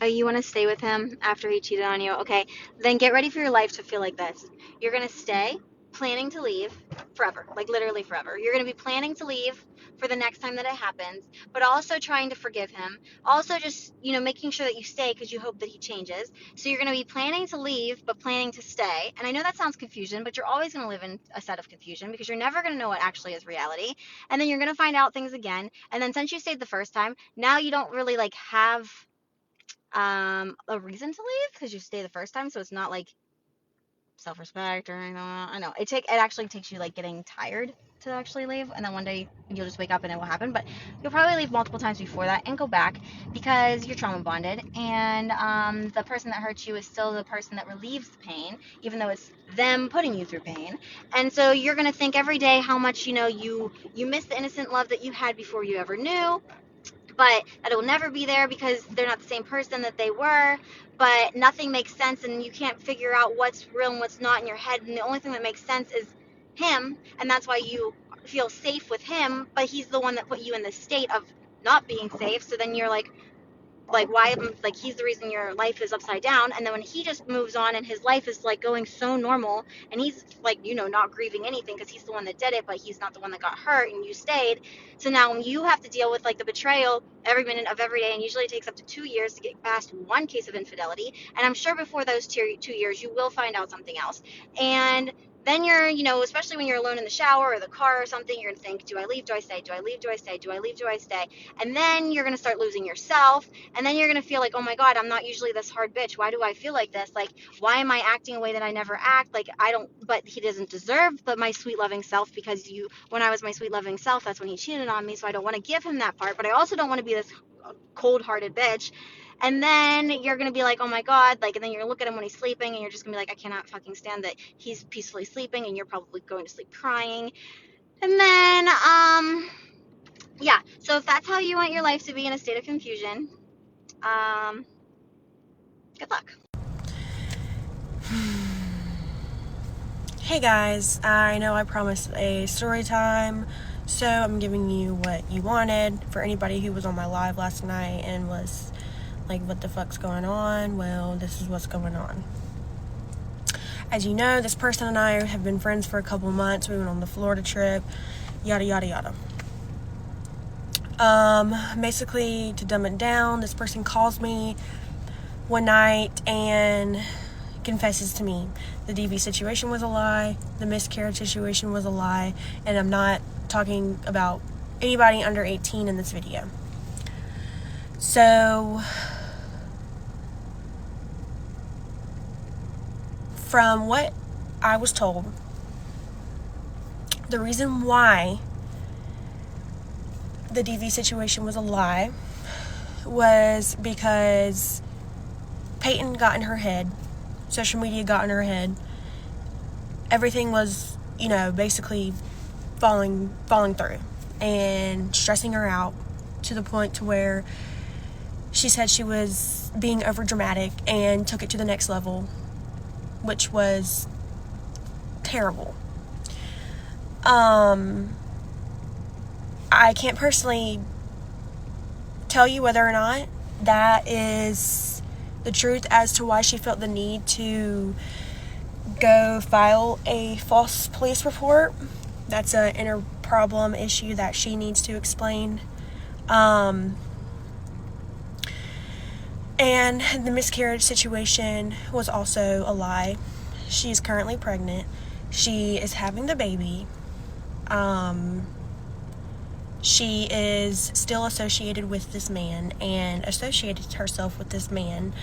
you want to stay with him after he cheated on you? Okay, then get ready for your life to feel like this. You're going to stay, planning to leave forever, like literally forever. You're going to be planning to leave for the next time that it happens, but also trying to forgive him. Also, just, making sure that you stay because you hope that he changes. So you're going to be planning to leave, but planning to stay. And I know that sounds confusion, but you're always going to live in a set of confusion because you're never going to know what actually is reality. And then you're going to find out things again. And then since you stayed the first time, now you don't really like have a reason to leave because you stay the first time, so it's not like self-respect or anything. I know it actually takes you like getting tired to actually leave, and then one day you'll just wake up and it will happen. But you'll probably leave multiple times before that and go back because you're trauma bonded, and the person that hurts you is still the person that relieves the pain, even though it's them putting you through pain. And so you're gonna think every day how much you miss the innocent love that you had before you ever knew, but that it will never be there because they're not the same person that they were. But nothing makes sense, and you can't figure out what's real and what's not in your head. And the only thing that makes sense is him, and that's why you feel safe with him. But he's the one that put you in the state of not being safe. So then you're like why, like he's the reason your life is upside down. And then when he just moves on and his life is like going so normal, and he's like not grieving anything because he's the one that did it, but he's not the one that got hurt and you stayed. So now when you have to deal with like the betrayal every minute of every day, and usually it takes up to 2 years to get past one case of infidelity, and I'm sure before those 2 years you will find out something else. And then you're, especially when you're alone in the shower or the car or something, you're gonna think, do I leave, do I stay, do I leave, do I stay, do I leave, do I stay? And then you're gonna start losing yourself. And then you're going to feel like, oh my God, I'm not usually this hard bitch. Why do I feel like this? Like, why am I acting a way that I never act? Like, but he doesn't deserve my sweet loving self, because when I was my sweet loving self, that's when he cheated on me. So I don't want to give him that part, but I also don't want to be this cold hearted bitch. And then you're going to be like, oh my God, like, and then you're going to look at him when he's sleeping, and you're just going to be like, I cannot fucking stand that he's peacefully sleeping, and you're probably going to sleep crying. And then, yeah. So if that's how you want your life to be, in a state of confusion, good luck. Hey guys, I know I promised a story time, so I'm giving you what you wanted. For anybody who was on my live last night and was like, what the fuck's going on? Well, this is what's going on. As you know, this person and I have been friends for a couple months. We went on the Florida trip, yada yada yada. Basically, to dumb it down, this person calls me one night and confesses to me the DV situation was a lie, the miscarriage situation was a lie, and I'm not talking about anybody under 18 in this video. So, from what I was told, the reason why the DV situation was a lie was because Peyton got in her head, social media got in her head, everything was, basically falling through and stressing her out to the point to where she said she was being over dramatic and took it to the next level, which was terrible. I can't personally tell you whether or not that is the truth as to why she felt the need to go file a false police report. That's an inner problem issue that she needs to explain. And the miscarriage situation was also a lie. She is currently pregnant. She is having the baby. She is still associated with this man and associated herself with this man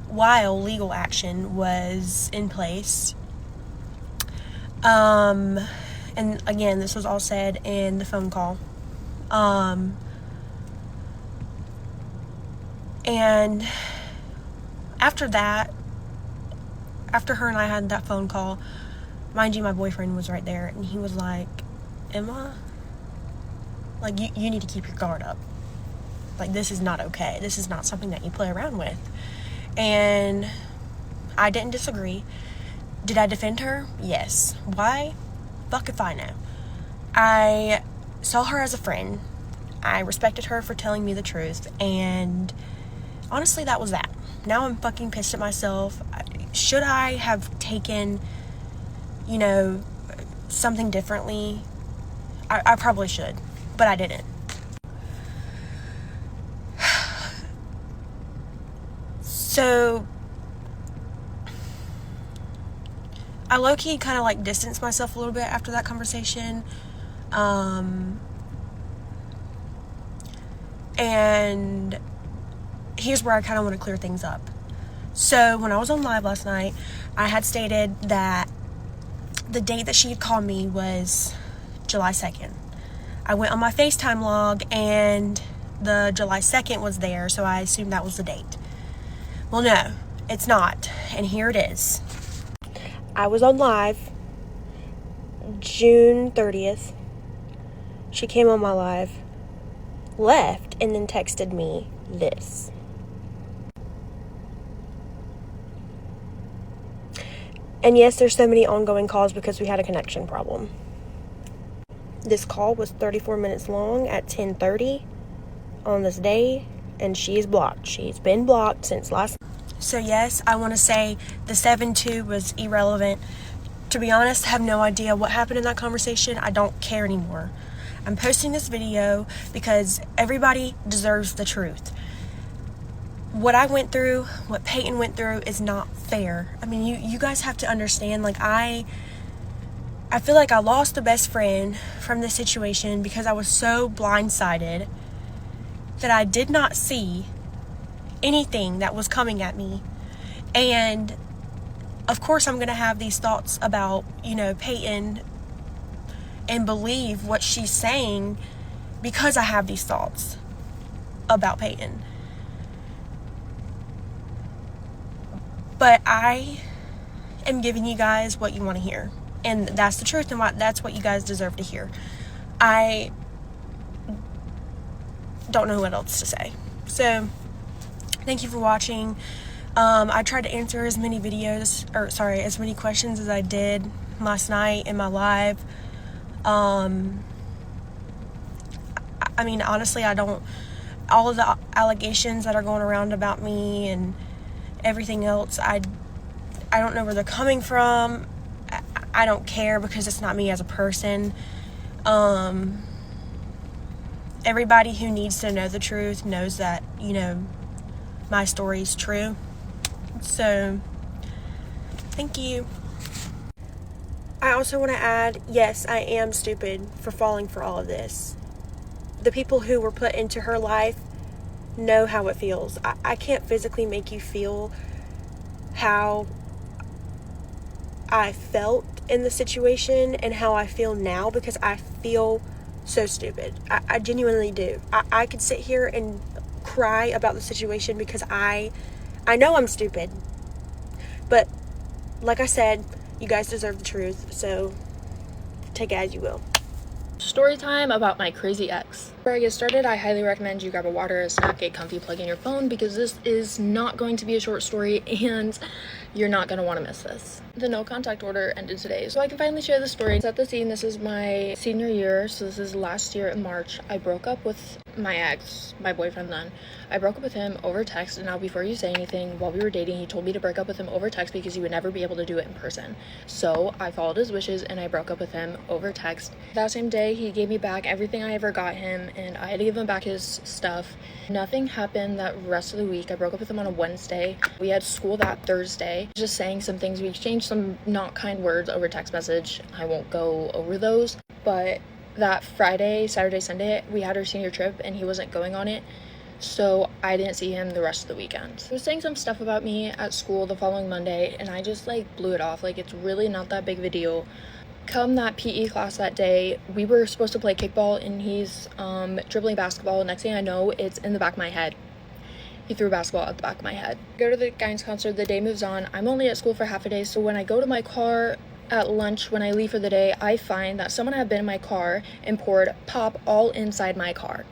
while legal action was in place. And again, this was all said in the phone call. And after that, after her and I had that phone call, mind you, my boyfriend was right there, and he was like, Emma, like, you need to keep your guard up. Like, this is not okay. This is not something that you play around with. And I didn't disagree. Did I defend her? Yes. Why? Fuck if I know. I saw her as a friend. I respected her for telling me the truth, and honestly, that was that. Now I'm fucking pissed at myself. Should I have taken, you know, something differently? I probably should, but I didn't. So I low-key kind of like distanced myself a little bit after that conversation. And here's where I kind of want to clear things up. So when I was on live last night, I had stated that the date that she had called me was July 2nd. I went on my FaceTime log and the July 2nd was there, so I assumed that was the date. Well, no, it's not. And here it is. I was on live June 30th. She came on my live, left, and then texted me this. And yes, there's so many ongoing calls because we had a connection problem. This call was 34 minutes long at 10:30 on this day, and she is blocked. She's been blocked since last. So yes, I want to say the 7-2 was irrelevant. To be honest, I have no idea what happened in that conversation. I don't care anymore. I'm posting this video because everybody deserves the truth. What I went through, what Peyton went through is not fair. I mean, you guys have to understand, like, I feel like I lost a best friend from this situation because I was so blindsided that I did not see anything that was coming at me. And of course I'm going to have these thoughts about, you know, Peyton and believe what she's saying because I have these thoughts about Peyton. But I am giving you guys what you want to hear. And that's the truth, and that's what you guys deserve to hear. I don't know what else to say. So, thank you for watching. I tried to answer as many as many questions as I did last night in my live. I mean, honestly, all of the allegations that are going around about me and everything else, I don't know where they're coming from. I don't care because it's not me as a person. Everybody who needs to know the truth knows that, you know, my story is true. So, thank you. I also want to add, yes, I am stupid for falling for all of this. The people who were put into her life know how it feels. I can't physically make you feel how I felt in the situation and how I feel now because I feel so stupid. I genuinely do. I could sit here and cry about the situation because I know I'm stupid. But like I said, you guys deserve the truth, so take it as you will. Story time about my crazy ex. Before I get started, I highly recommend you grab a water, a snack, a comfy plug in your phone because this is not going to be a short story and you're not going to want to miss this. The no contact order ended today, so I can finally share the story. Set the scene. This is my senior year, so this is last year in March. I broke up with my ex, my boyfriend then. I broke up with him over text, and now before you say anything, while we were dating, he told me to break up with him over text because he would never be able to do it in person. So I followed his wishes and I broke up with him over text. That same day, he gave me back everything I ever got him, and I had to give him back his stuff. Nothing happened that rest of the week. I broke up with him on a Wednesday. We had school that Thursday. Just saying some things. We exchanged some not kind words over text message. I won't go over those, but that Friday, Saturday, Sunday, we had our senior trip and he wasn't going on it, so I didn't see him the rest of the weekend. He was saying some stuff about me at school the following Monday, and I just like blew it off. Like, it's really not that big of a deal. Come that PE class that day, we were supposed to play kickball and he's dribbling basketball. Next thing I know, it's in the back of my head. He threw a basketball at the back of my head. Go to the guidance concert, the day moves on. I'm only at school for half a day, so when I go to my car at lunch, when I leave for the day, I find that someone had been in my car and poured pop all inside my car.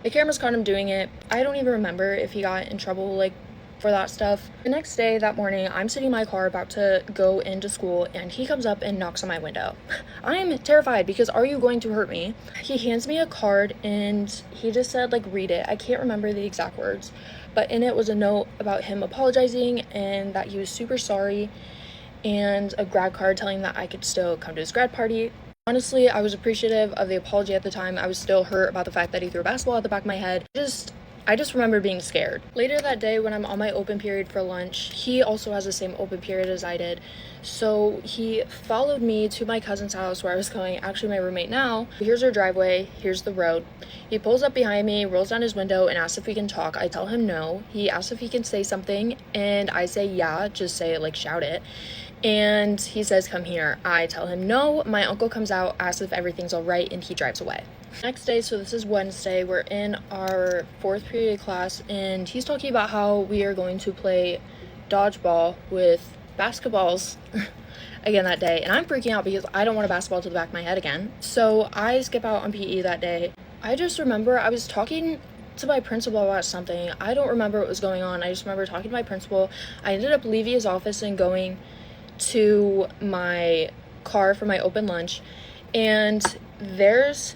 The cameras caught him doing it. I don't even remember if he got in trouble, like, for that stuff. The next day, that morning, I'm sitting in my car about to go into school, and he comes up and knocks on my window. I am terrified because are you going to hurt me? He hands me a card and he just said, like, read it. I can't remember the exact words, but in it was a note about him apologizing and that he was super sorry, and a grad card telling that I could still come to his grad party. Honestly, I was appreciative of the apology at the time. I was still hurt about the fact that he threw a basketball at the back of my head. I just remember being scared. Later that day, when I'm on my open period for lunch, he also has the same open period as I did. So he followed me to my cousin's house where I was going, actually my roommate now. Here's our driveway, here's the road. He pulls up behind me, rolls down his window, and asks if we can talk. I tell him no. He asks if he can say something, and I say yeah, just say it, like shout it. And he says, come here. I tell him no. My uncle comes out, asks if everything's all right, and he drives away. Next day, so this is Wednesday, we're in our 4th period class, and he's talking about how we are going to play dodgeball with basketballs again that day. And I'm freaking out because I don't want a basketball to the back of my head again. So I skip out on PE that day. I just remember I was talking to my principal about something. I don't remember what was going on. I just remember talking to my principal. I ended up leaving his office and going to my car for my open lunch, and there's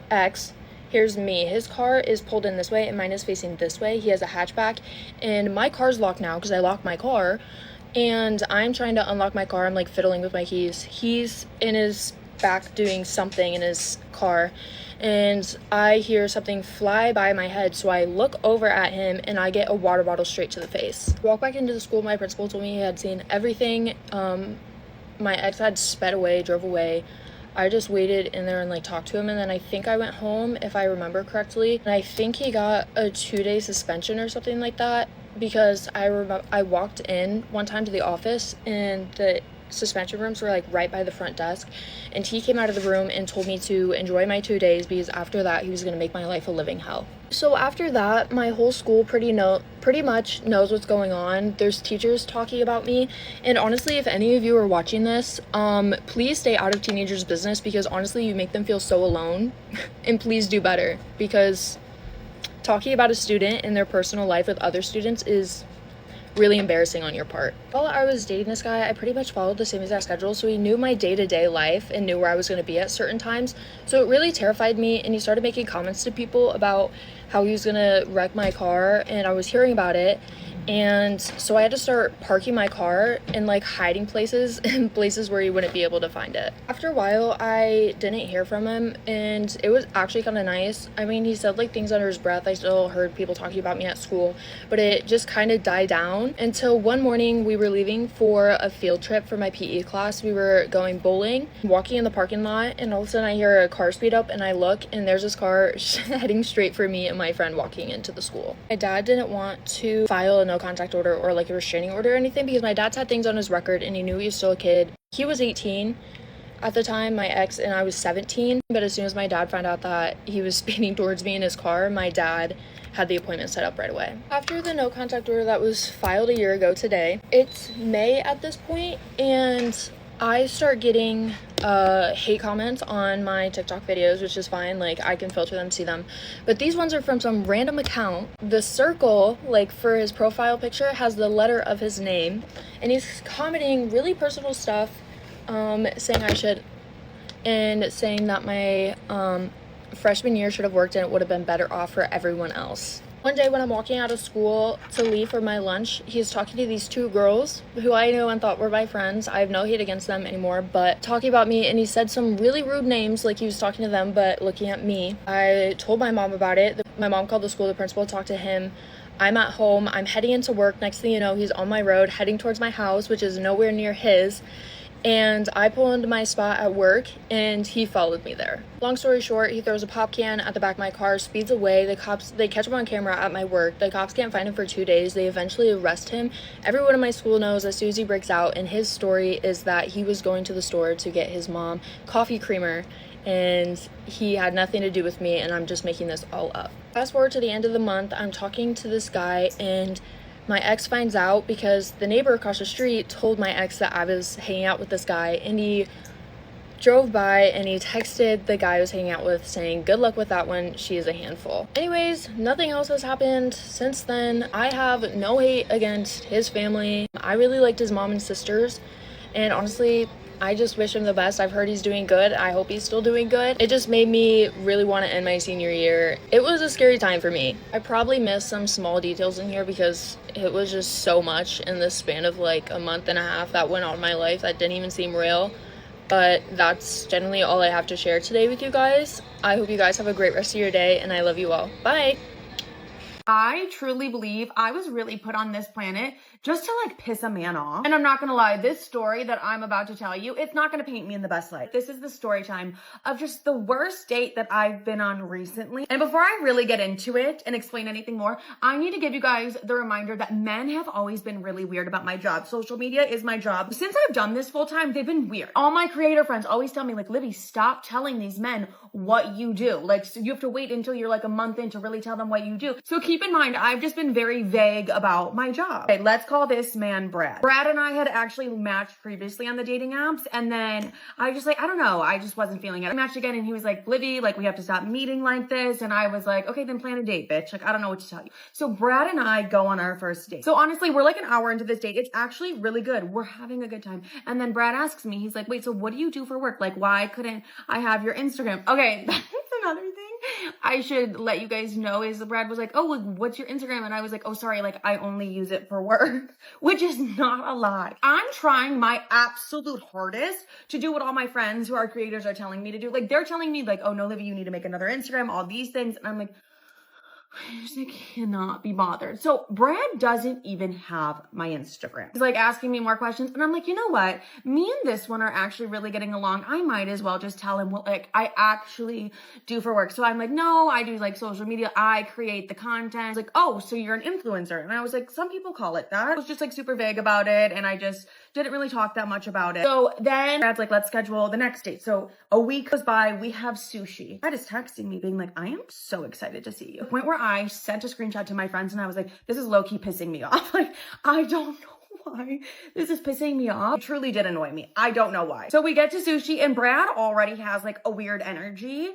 X, here's me. His car is pulled in this way and mine is facing this way. He has a hatchback, and my car's locked now because I locked my car, and I'm trying to unlock my car. I'm like fiddling with my keys. He's in his back doing something in his car, and I hear something fly by my head, so I look over at him and I get a water bottle straight to the face. Walk back into the school. My principal told me he had seen everything. My ex had sped away, drove away. I just waited in there and like talked to him, and then I think I went home, if I remember correctly, and I think he got a 2-day suspension or something like that, because I walked in one time to the office and the suspension rooms were like right by the front desk, and he came out of the room and told me to enjoy my 2 days because after that he was going to make my life a living hell. So after that, my whole school pretty much knows what's going on. There's teachers talking about me, and honestly, if any of you are watching this, please stay out of teenagers' business, because honestly you make them feel so alone. And please do better, because talking about a student in their personal life with other students is really embarrassing on your part. While I was dating this guy, I pretty much followed the same exact schedule, so he knew my day-to-day life and knew where I was going to be at certain times. So it really terrified me, and he started making comments to people about how he was going to wreck my car, and I was hearing about it. And so I had to start parking my car in like hiding places and places where you wouldn't be able to find it. After a while, I didn't hear from him, and it was actually kind of nice. I mean, he said like things under his breath. I still heard people talking about me at school, but it just kind of died down until one morning we were leaving for a field trip for my PE class. We were going bowling, walking in the parking lot, and all of a sudden I hear a car speed up, and I look, and there's this car heading straight for me and my friend walking into the school. My dad didn't want to file a no contact order or like a restraining order or anything because my dad's had things on his record and he knew he was still a kid. He was 18 at the time, my ex, and I was 17, but as soon as my dad found out that he was speeding towards me in his car, my dad had the appointment set up right away. After the no contact order that was filed a year ago today, it's May at this point, and I start getting hate comments on my TikTok videos, which is fine, like I can filter them, see them, but these ones are from some random account. The circle, like for his profile picture, has the letter of his name, and he's commenting really personal stuff, saying I should, and saying that my freshman year should have worked and it would have been better off for everyone else. One day when I'm walking out of school to leave for my lunch, he's talking to these 2 girls who I knew and thought were my friends. I have no hate against them anymore, but talking about me, and he said some really rude names, like he was talking to them but looking at me. I told my mom about it. My mom called the school, the principal talked to him. I'm at home, I'm heading into work. Next thing you know, he's on my road heading towards my house, which is nowhere near his. And I pull into my spot at work, and he followed me there. Long story short, he throws a pop can at the back of my car, speeds away. The cops, they catch him on camera at my work. The cops can't find him for 2 days. They eventually arrest him. Everyone in my school knows as soon as he breaks out, and his story is that he was going to the store to get his mom coffee creamer, and he had nothing to do with me, and I'm just making this all up. Fast forward to the end of the month, I'm talking to this guy, and my ex finds out because the neighbor across the street told my ex that I was hanging out with this guy, and he drove by and he texted the guy I was hanging out with saying, good luck with that one, she is a handful. Anyways, nothing else has happened since then. I have no hate against his family. I really liked his mom and sisters, and honestly, I just wish him the best. I've heard he's doing good. I hope he's still doing good. It just made me really want to end my senior year. It was a scary time for me. I probably missed some small details in here because it was just so much in the span of like a month and a half that went on in my life that didn't even seem real. But that's generally all I have to share today with you guys. I hope you guys have a great rest of your day, and I love you all. Bye! I truly believe I was really put on this planet just to like piss a man off. And I'm not gonna lie, this story that I'm about to tell you, it's not gonna paint me in the best light. This is the story time of just the worst date that I've been on recently. And before I really get into it and explain anything more, I need to give you guys the reminder that men have always been really weird about my job. Social media is my job. Since I've done this full time, they've been weird. All my creator friends always tell me like, Livy, stop telling these men what you do. Like, so you have to wait until you're like a month in to really tell them what you do. So keep in mind, I've just been very vague about my job. Okay, let's call this man Brad. Brad and I had actually matched previously on the dating apps, and then I just like, I don't know, I just wasn't feeling it. I matched again, and he was like, Livy, like, we have to stop meeting like this. And I was like, okay, then plan a date, bitch. Like, I don't know what to tell you. So Brad and I go on our first date. So honestly, we're like an hour into this date. It's actually really good. We're having a good time. And then Brad asks me, he's like, wait, so what do you do for work? Like, why couldn't I have your Instagram? Okay, that's another thing I should let you guys know is Brad was like, oh, like, what's your Instagram? And I was like, oh, sorry, like, I only use it for work, which is not a lie. I'm trying my absolute hardest to do what all my friends who are creators are telling me to do. Like, they're telling me like, oh no, Livy, you need to make another Instagram, all these things. And I'm like, I just cannot be bothered. So Brad doesn't even have my Instagram. He's like asking me more questions. And I'm like, you know what? Me and this one are actually really getting along. I might as well just tell him what like I actually do for work. So I'm like, no, I do like social media. I create the content. He's like, oh, so you're an influencer. And I was like, some people call it that. I was just like super vague about it. And I just didn't really talk that much about it. So then Brad's like, let's schedule the next date. So a week goes by, we have sushi. Brad is texting me being like, I am so excited to see you. The point where I sent a screenshot to my friends and I was like, this is low-key pissing me off. Like, I don't know why this is pissing me off. It truly did annoy me. I don't know why. So we get to sushi and Brad already has like a weird energy.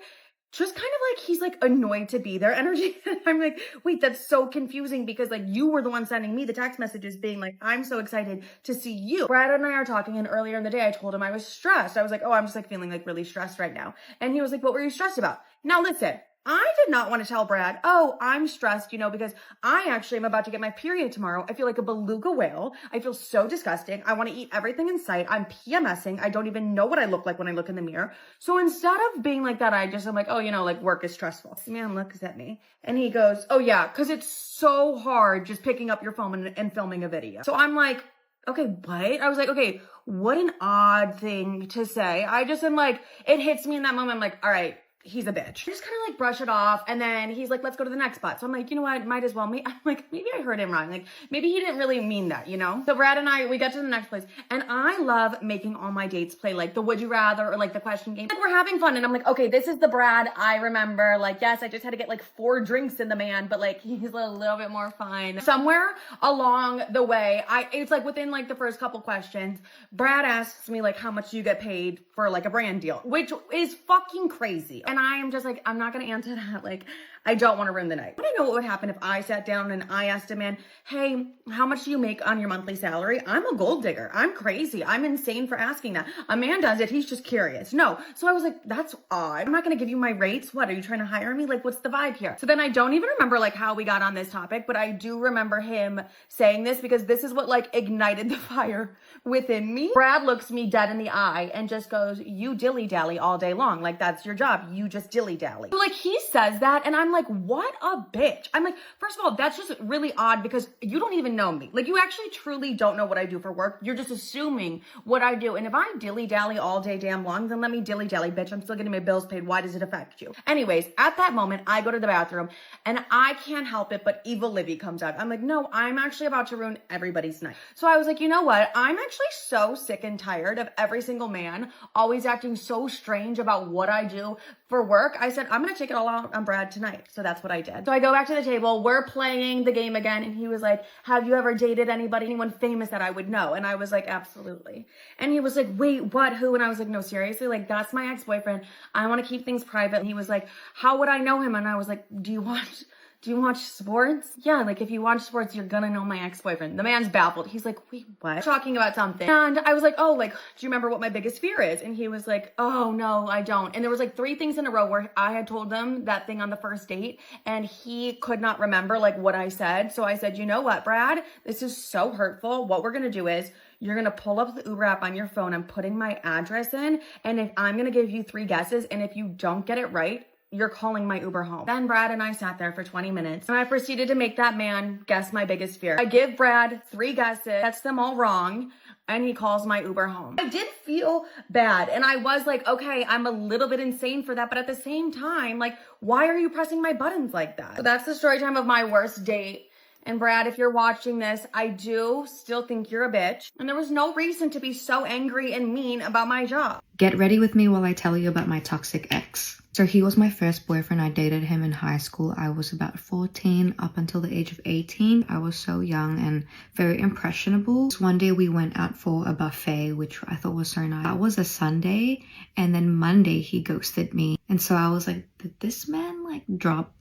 Just kind of like, he's like annoyed to be there energy. And I'm like, wait, that's so confusing because like you were the one sending me the text messages being like, I'm so excited to see you. Brad and I are talking and earlier in the day, I told him I was stressed. I was like, oh, I'm just like feeling like really stressed right now. And he was like, what were you stressed about? Now listen, I did not want to tell Brad, oh, I'm stressed, you know, because I actually am about to get my period tomorrow. I feel like a beluga whale. I feel so disgusting. I want to eat everything in sight. I'm PMSing. I don't even know what I look like when I look in the mirror. So instead of being like that, I'm like, oh, you know, like work is stressful. This man looks at me and he goes, oh yeah, because it's so hard just picking up your phone and filming a video. So I'm like, okay, what? I was like, okay, what an odd thing to say. I just am like, it hits me in that moment. I'm like, all right, he's a bitch. I just kind of like brush it off. And then he's like, let's go to the next spot. So I'm like, you know what? Might as well. I'm like, maybe I heard him wrong. Like maybe he didn't really mean that, you know? So Brad and I, we get to the next place and I love making all my dates play like the would you rather or like the question game. Like we're having fun. And I'm like, okay, this is the Brad I remember. Like, yes, I just had to get like 4 drinks in the man, but like he's a little bit more fun. Somewhere along the way, it's like within like the first couple questions, Brad asks me like, how much do you get paid for like a brand deal, which is fucking crazy. And I am just like, I'm not going to answer that. Like, I don't want to ruin the night. I don't know what would happen if I sat down and I asked a man, hey, how much do you make on your monthly salary? I'm a gold digger. I'm crazy. I'm insane for asking that. A man does it. He's just curious. No. So I was like, that's odd. I'm not going to give you my rates. What, are you trying to hire me? Like, what's the vibe here? So then I don't even remember like how we got on this topic, but I do remember him saying this because this is what like ignited the fire within me. Brad looks me dead in the eye and just goes, you dilly-dally all day long. Like, that's your job. You just dilly-dally. So like he says that and I'm like, what a bitch. I'm like, first of all, that's just really odd because you don't even know me. Like you actually truly don't know what I do for work. You're just assuming what I do. And if I dilly-dally all day damn long, then let me dilly-dally, bitch. I'm still getting my bills paid. Why does it affect you? Anyways, at that moment, I go to the bathroom and I can't help it, but evil Livy comes out. I'm like, no, I'm actually about to ruin everybody's night. So I was like, you know what? I'm actually so sick and tired of every single man always acting so strange about what I do for work, I said, I'm gonna check it all out on Brad tonight. So that's what I did. So I go back to the table, we're playing the game again, and he was like, have you ever dated anyone famous that I would know? And I was like, absolutely. And he was like, wait, what, who? And I was like, no, seriously, like, that's my ex-boyfriend. I wanna keep things private. And he was like, how would I know him? And I was like, do you watch sports? Yeah, like if you watch sports, you're gonna know my ex-boyfriend. The man's baffled. He's like, wait, what? Talking about something. And I was like, oh, like, do you remember what my biggest fear is? And he was like, oh, no, I don't. And there was like 3 things in a row where I had told him that thing on the first date and he could not remember like what I said. So I said, you know what, Brad? This is so hurtful. What we're gonna do is you're gonna pull up the Uber app on your phone. I'm putting my address in, and if I'm gonna give you 3 guesses, and if you don't get it right, you're calling my Uber home. Then Brad and I sat there for 20 minutes and I proceeded to make that man guess my biggest fear. I give Brad 3 guesses, gets them all wrong, and he calls my Uber home. I did feel bad, and I was like, okay, I'm a little bit insane for that, but at the same time, like, why are you pressing my buttons like that? So that's the story time of my worst date. And Brad, if you're watching this, I do still think you're a bitch. And there was no reason to be so angry and mean about my job. Get ready with me while I tell you about my toxic ex. So he was my first boyfriend. I dated him in high school. I was about 14 up until the age of 18. I was so young and very impressionable. So one day we went out for a buffet, which I thought was so nice. That was a Sunday, and then Monday he ghosted me. And so I was like, did this man like drop,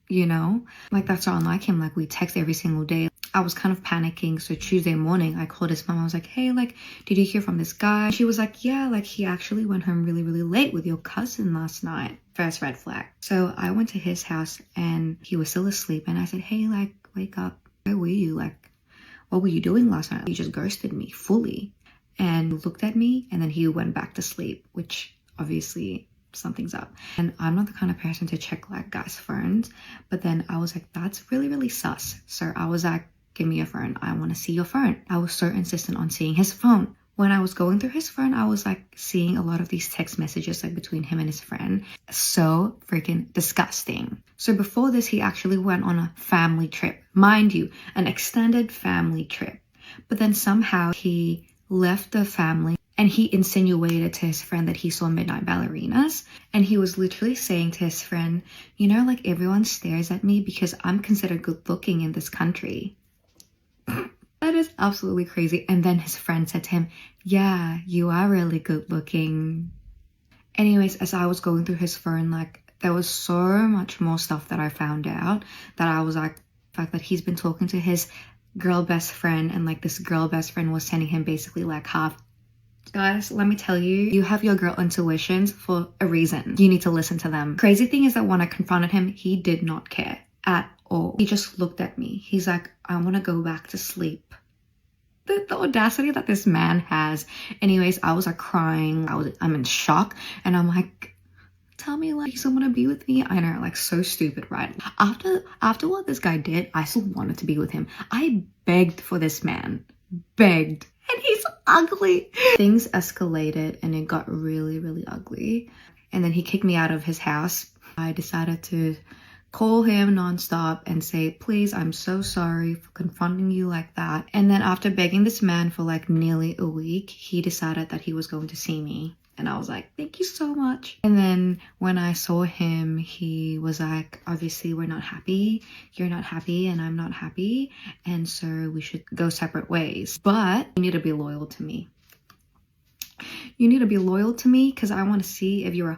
you know? Like, that's not unlike him. Like, we text every single day. I was kind of panicking. So Tuesday morning, I called his mom. I was like, hey, like, did you hear from this guy? She was like, yeah, like, he actually went home really, really late with your cousin last night. First red flag. So I went to his house and he was still asleep. And I said, hey, like, wake up. Where were you? Like, what were you doing last night? You just ghosted me fully. And looked at me, and then he went back to sleep, which obviously something's up. And I'm not the kind of person to check like guys' phones, but then I was like, that's really, really sus. So I was like, give me your phone. I want to see your phone. I was so insistent on seeing his phone. When I was going through his phone, I was like seeing a lot of these text messages like between him and his friend. So freaking disgusting. So before this, he actually went on a family trip. Mind you, an extended family trip. But then somehow he left the family and he insinuated to his friend that he saw midnight ballerinas. And he was literally saying to his friend, you know, like, everyone stares at me because I'm considered good looking in this country. That is absolutely crazy. And then his friend said to him, yeah, you are really good looking. Anyways, as I was going through his phone, like, there was so much more stuff that I found out that I was like, the fact that he's been talking to his girl best friend, and like this girl best friend was sending him basically like half. Guys, let me tell you, you have your girl intuitions for a reason. You need to listen to them. Crazy thing is that when I confronted him, he did not care at all. He just looked at me. He's like, I want to go back to sleep. The audacity that this man has. Anyways, I was like crying. I'm in shock, and I'm like, tell me like someone to be with me. I know, like, so stupid, right? After what this guy did, I still wanted to be with him. I begged for this man. Begged. And he's ugly. Things escalated and it got really, really ugly. And then he kicked me out of his house. I decided to call him nonstop and say, please, I'm so sorry for confronting you like that. And then after begging this man for like nearly a week, he decided that he was going to see me. And I was like, thank you so much. And then when I saw him, he was like, obviously we're not happy. You're not happy and I'm not happy. And so we should go separate ways. But you need to be loyal to me. You need to be loyal to me because I want to see if you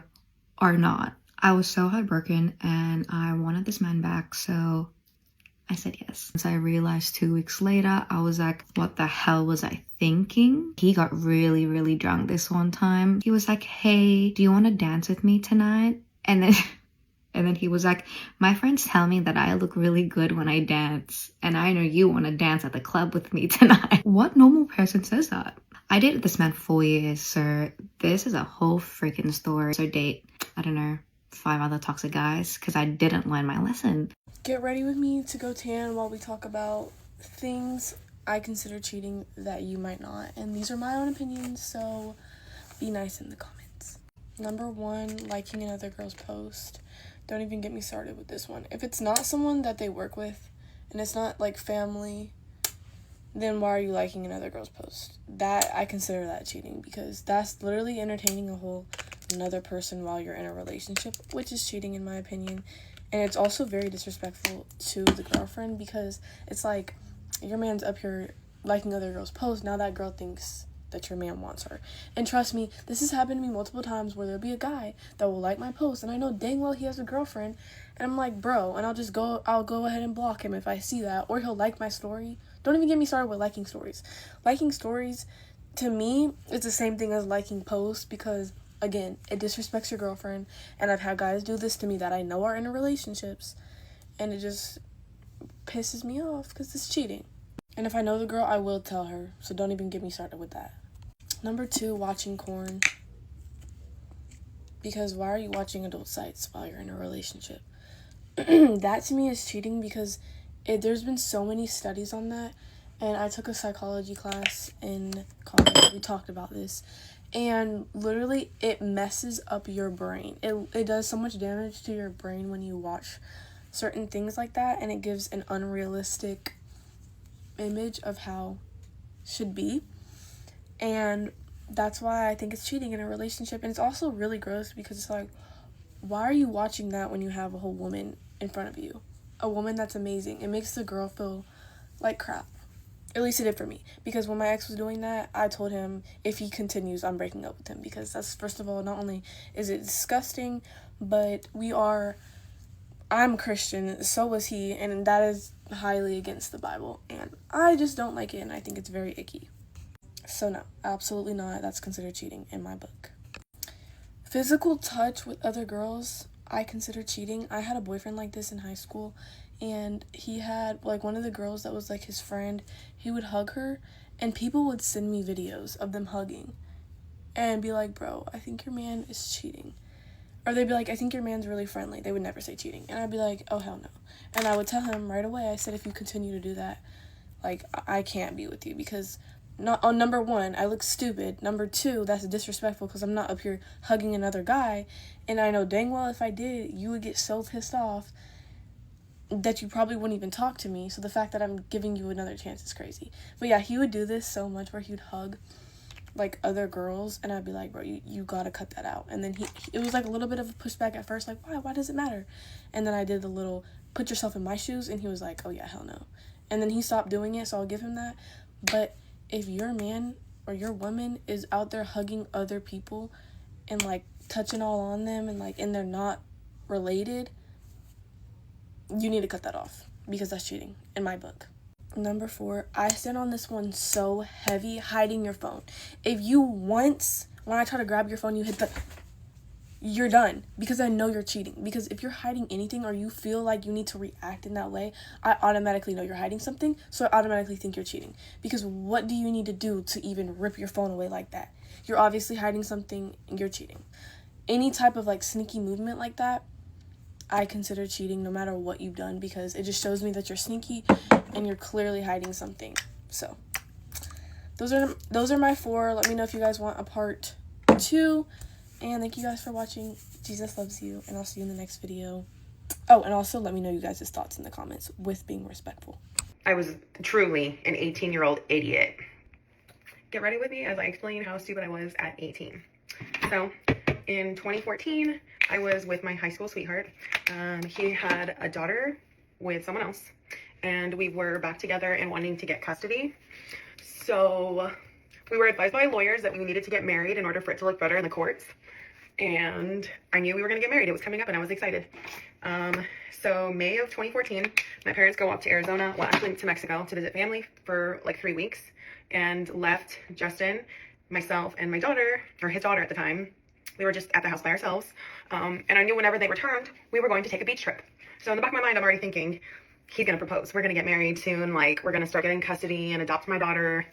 are not. I was so heartbroken and I wanted this man back. So I said yes. Once I realized 2 weeks later, I was like, what the hell was I thinking? He got really, really drunk this one time. He was like, hey, do you want to dance with me tonight? And then he was like, my friends tell me that I look really good when I dance. And I know you want to dance at the club with me tonight. What normal person says that? I dated this man for 4 years. So this is a whole freaking story. So date, I don't know, 5 other toxic guys because I didn't learn my lesson. Get ready with me to go tan while we talk about things I consider cheating that you might not. And these are my own opinions, so be nice in the comments. Number 1, liking another girl's post. Don't even get me started with this one. If it's not someone that they work with and it's not like family, then why are you liking another girl's post? That, I consider that cheating because that's literally entertaining a whole another person while you're in a relationship, which is cheating in my opinion. And it's also very disrespectful to the girlfriend, because it's like your man's up here liking other girls' posts. Now that girl thinks that your man wants her. And trust me, this has happened to me multiple times where there'll be a guy that will like my post, and I know dang well he has a girlfriend, and I'm like, bro, and I'll go ahead and block him if I see that, or he'll like my story. Don't even get me started with liking stories. Liking stories, to me, is the same thing as liking posts, because again, it disrespects your girlfriend, and I've had guys do this to me that I know are in relationships, and it just pisses me off because it's cheating. And if I know the girl, I will tell her, so don't even get me started with that. Number 2, watching porn. Because why are you watching adult sites while you're in a relationship? That to me is cheating, because there's been so many studies on that, and I took a psychology class in college. We talked about this, and literally it messes up your brain. It does so much damage to your brain when you watch certain things like that, and it gives an unrealistic image of how should be. And that's why I think it's cheating in a relationship. And it's also really gross, because it's like, why are you watching that when you have a whole woman in front of you? A woman that's amazing. It makes the girl feel like crap. At least it did for me. Because when my ex was doing that, I told him if he continues, I'm breaking up with him. Because that's, first of all, not only is it disgusting, but I'm Christian, so was he, and that is highly against the Bible. And I just don't like it, and I think it's very icky. So no, absolutely not. That's considered cheating in my book. Physical touch with other girls, I consider cheating. I had a boyfriend like this in high school, and he had, like, one of the girls that was, like, his friend, he would hug her, and people would send me videos of them hugging and be like, bro, I think your man is cheating. Or they'd be like, I think your man's really friendly. They would never say cheating. And I'd be like, oh, hell no. And I would tell him right away, I said, if you continue to do that, like, I can't be with you, because number 1, I look stupid. Number 2, that's disrespectful, because I'm not up here hugging another guy. And I know dang well if I did, you would get so pissed off that you probably wouldn't even talk to me. So the fact that I'm giving you another chance is crazy. But yeah, he would do this so much, where he would hug, like, other girls, and I'd be like, bro, you gotta cut that out. And then it was like a little bit of a pushback at first, like, why does it matter? And then I did the little put yourself in my shoes, and he was like, oh yeah, hell no. And then he stopped doing it, so I'll give him that. But if your man or your woman is out there hugging other people and, like, touching all on them, and, like, and they're not related, you need to cut that off, because that's cheating in my book. Number 4, I stand on this one so heavy, hiding your phone. If you once, when I try to grab your phone, you hit you're done, because I know you're cheating. Because if you're hiding anything, or you feel like you need to react in that way, I automatically know you're hiding something, so I automatically think you're cheating. Because what do you need to do to even rip your phone away like that? You're obviously hiding something, and you're cheating. Any type of, like, sneaky movement like that, I consider cheating, no matter what you've done, because it just shows me that you're sneaky and you're clearly hiding something. So those are my 4. Let me know if you guys want a part 2, and thank you guys for watching. Jesus loves you, and I'll see you in the next video. Oh, and also let me know you guys' thoughts in the comments, with being respectful. I was truly an 18-year-old idiot. Get ready with me as I explain how stupid I was at 18. So in 2014, I was with my high school sweetheart. He had a daughter with someone else, and we were back together and wanting to get custody. So we were advised by lawyers that we needed to get married in order for it to look better in the courts. And I knew we were going to get married. It was coming up, and I was excited. So May of 2014, my parents go up to Arizona, well, actually to Mexico, to visit family for like 3 weeks, and left Justin, myself, and my daughter, or his daughter at the time. We were just at the house by ourselves. And I knew whenever they returned, we were going to take a beach trip. So in the back of my mind, I'm already thinking, he's going to propose. We're going to get married soon. Like, we're going to start getting custody and adopt my daughter,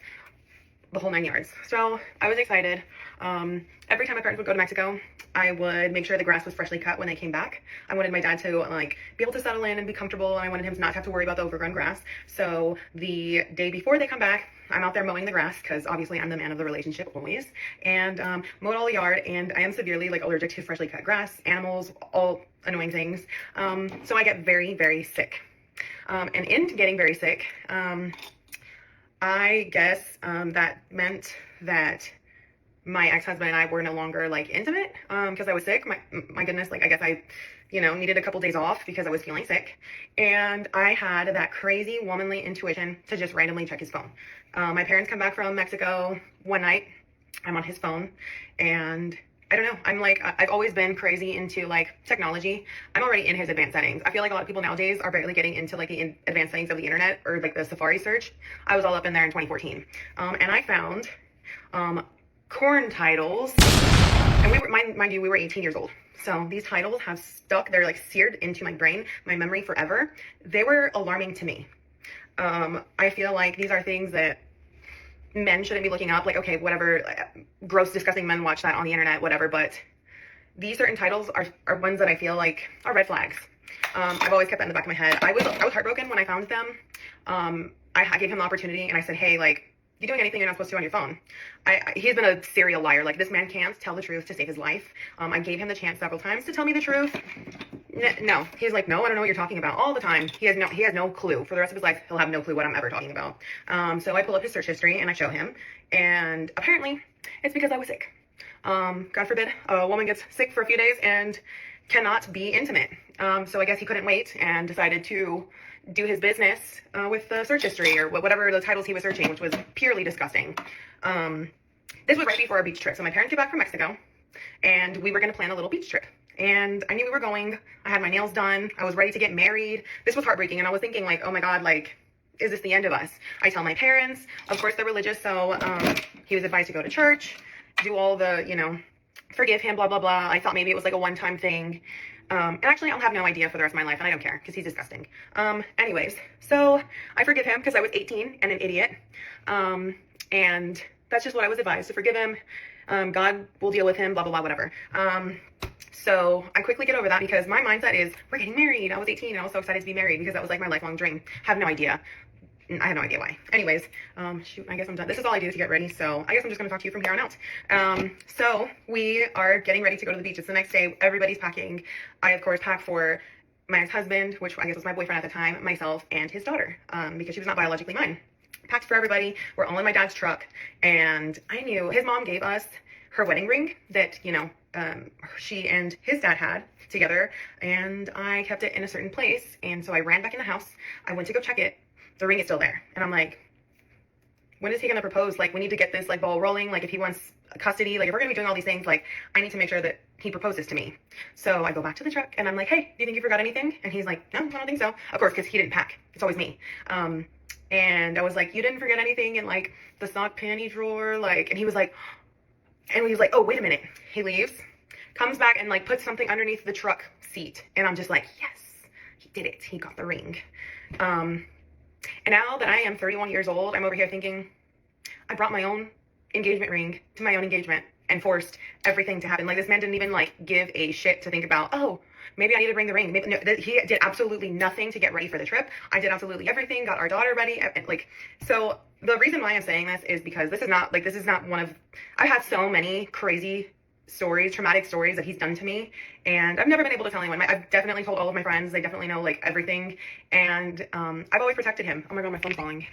the whole 9 yards. So I was excited. Every time my parents would go to Mexico, I would make sure the grass was freshly cut when they came back. I wanted my dad to, like, be able to settle in and be comfortable, and I wanted him to not have to worry about the overgrown grass. So the day before they come back, I'm out there mowing the grass, because obviously I'm the man of the relationship always, and mowed all the yard. And I am severely, like, allergic to freshly cut grass, animals, all annoying things. So I get very, very sick. And in getting very sick, I guess that meant that my ex-husband and I were no longer like intimate because I was sick. My goodness, like I guess I, needed a couple days off because I was feeling sick. And I had that crazy womanly intuition to just randomly check his phone. My parents come back from Mexico one night. I'm on his phone and I don't know. I'm like, I've always been crazy into like technology. I'm already in his advanced settings. I feel like a lot of people nowadays are barely getting into like the advanced settings of the internet or like the Safari search. I was all up in there in 2014. And I found corn titles, and mind you, we were 18 years old. So these titles have stuck, they're like seared into my brain, my memory forever. They were alarming to me. I feel like these are things that men shouldn't be looking up. Like, okay, whatever, gross, disgusting men watch that on the internet, whatever. But these certain titles are ones that I feel like are red flags. I've always kept that in the back of my head. I was heartbroken when I found them. I gave him the opportunity and I said, hey, like, you're doing anything you're not supposed to on your phone. He's been a serial liar. Like, this man can't tell the truth to save his life. I gave him the chance several times to tell me the truth. No, he's like, no, I don't know what you're talking about all the time. He has no clue. For the rest of his life, he'll have no clue what I'm ever talking about. So I pull up his search history and I show him. And apparently it's because I was sick. God forbid a woman gets sick for a few days and cannot be intimate. So I guess he couldn't wait and decided to do his business with the search history or whatever the titles he was searching, which was purely disgusting. This was right before our beach trip. So my parents get back from Mexico and we were going to plan a little beach trip. And I knew we were going. I had my nails done. I was ready to get married. This was heartbreaking. And I was thinking like, oh my God, like, is this the end of us? I tell my parents, of course they're religious. So he was advised to go to church, do all the, forgive him, blah, blah, blah. I thought maybe it was like a one-time thing. And actually, I'll have no idea for the rest of my life, and I don't care, because he's disgusting. Anyways, so I forgive him, because I was 18 and an idiot. And that's just what I was advised, to forgive him. God will deal with him, blah, blah, blah, whatever. So I quickly get over that, because my mindset is, we're getting married. I was 18, and I was so excited to be married, because that was like my lifelong dream. Have no idea. I have no idea why. Anyways, shoot, I guess I'm done. This is all I do to get ready, so I guess I'm just going to talk to you from here on out. So we are getting ready to go to the beach. It's the next day. Everybody's packing. I, of course, pack for my ex-husband, which I guess was my boyfriend at the time, myself, and his daughter, because she was not biologically mine. Packed for everybody. We're all in my dad's truck, and I knew his mom gave us her wedding ring that, she and his dad had together, and I kept it in a certain place, and so I ran back in the house. I went to go check it. The ring is still there. And I'm like, when is he going to propose? Like, we need to get this, like, ball rolling. Like, if he wants custody, like, if we're going to be doing all these things, like, I need to make sure that he proposes to me. So I go back to the truck, and I'm like, hey, do you think you forgot anything? And he's like, no, I don't think so. Of course, because he didn't pack. It's always me. And I was like, you didn't forget anything in, like, the sock panty drawer? Like, and he was like, oh, wait a minute. He leaves, comes back, and, like, puts something underneath the truck seat. And I'm just like, yes, he did it. He got the ring. And now that I am 31 years old, I'm over here thinking, I brought my own engagement ring to my own engagement and forced everything to happen. Like, this man didn't even, like, give a shit to think about, oh, maybe I need to bring the ring. Maybe, no, he did absolutely nothing to get ready for the trip. I did absolutely everything, got our daughter ready. Like, so the reason why I'm saying this is because this is not one of, I've had so many crazy stories, traumatic stories that he's done to me, and I've never been able to tell anyone. I've definitely told all of my friends. They definitely know, like, everything, and I've always protected him. Oh my God, my phone's falling.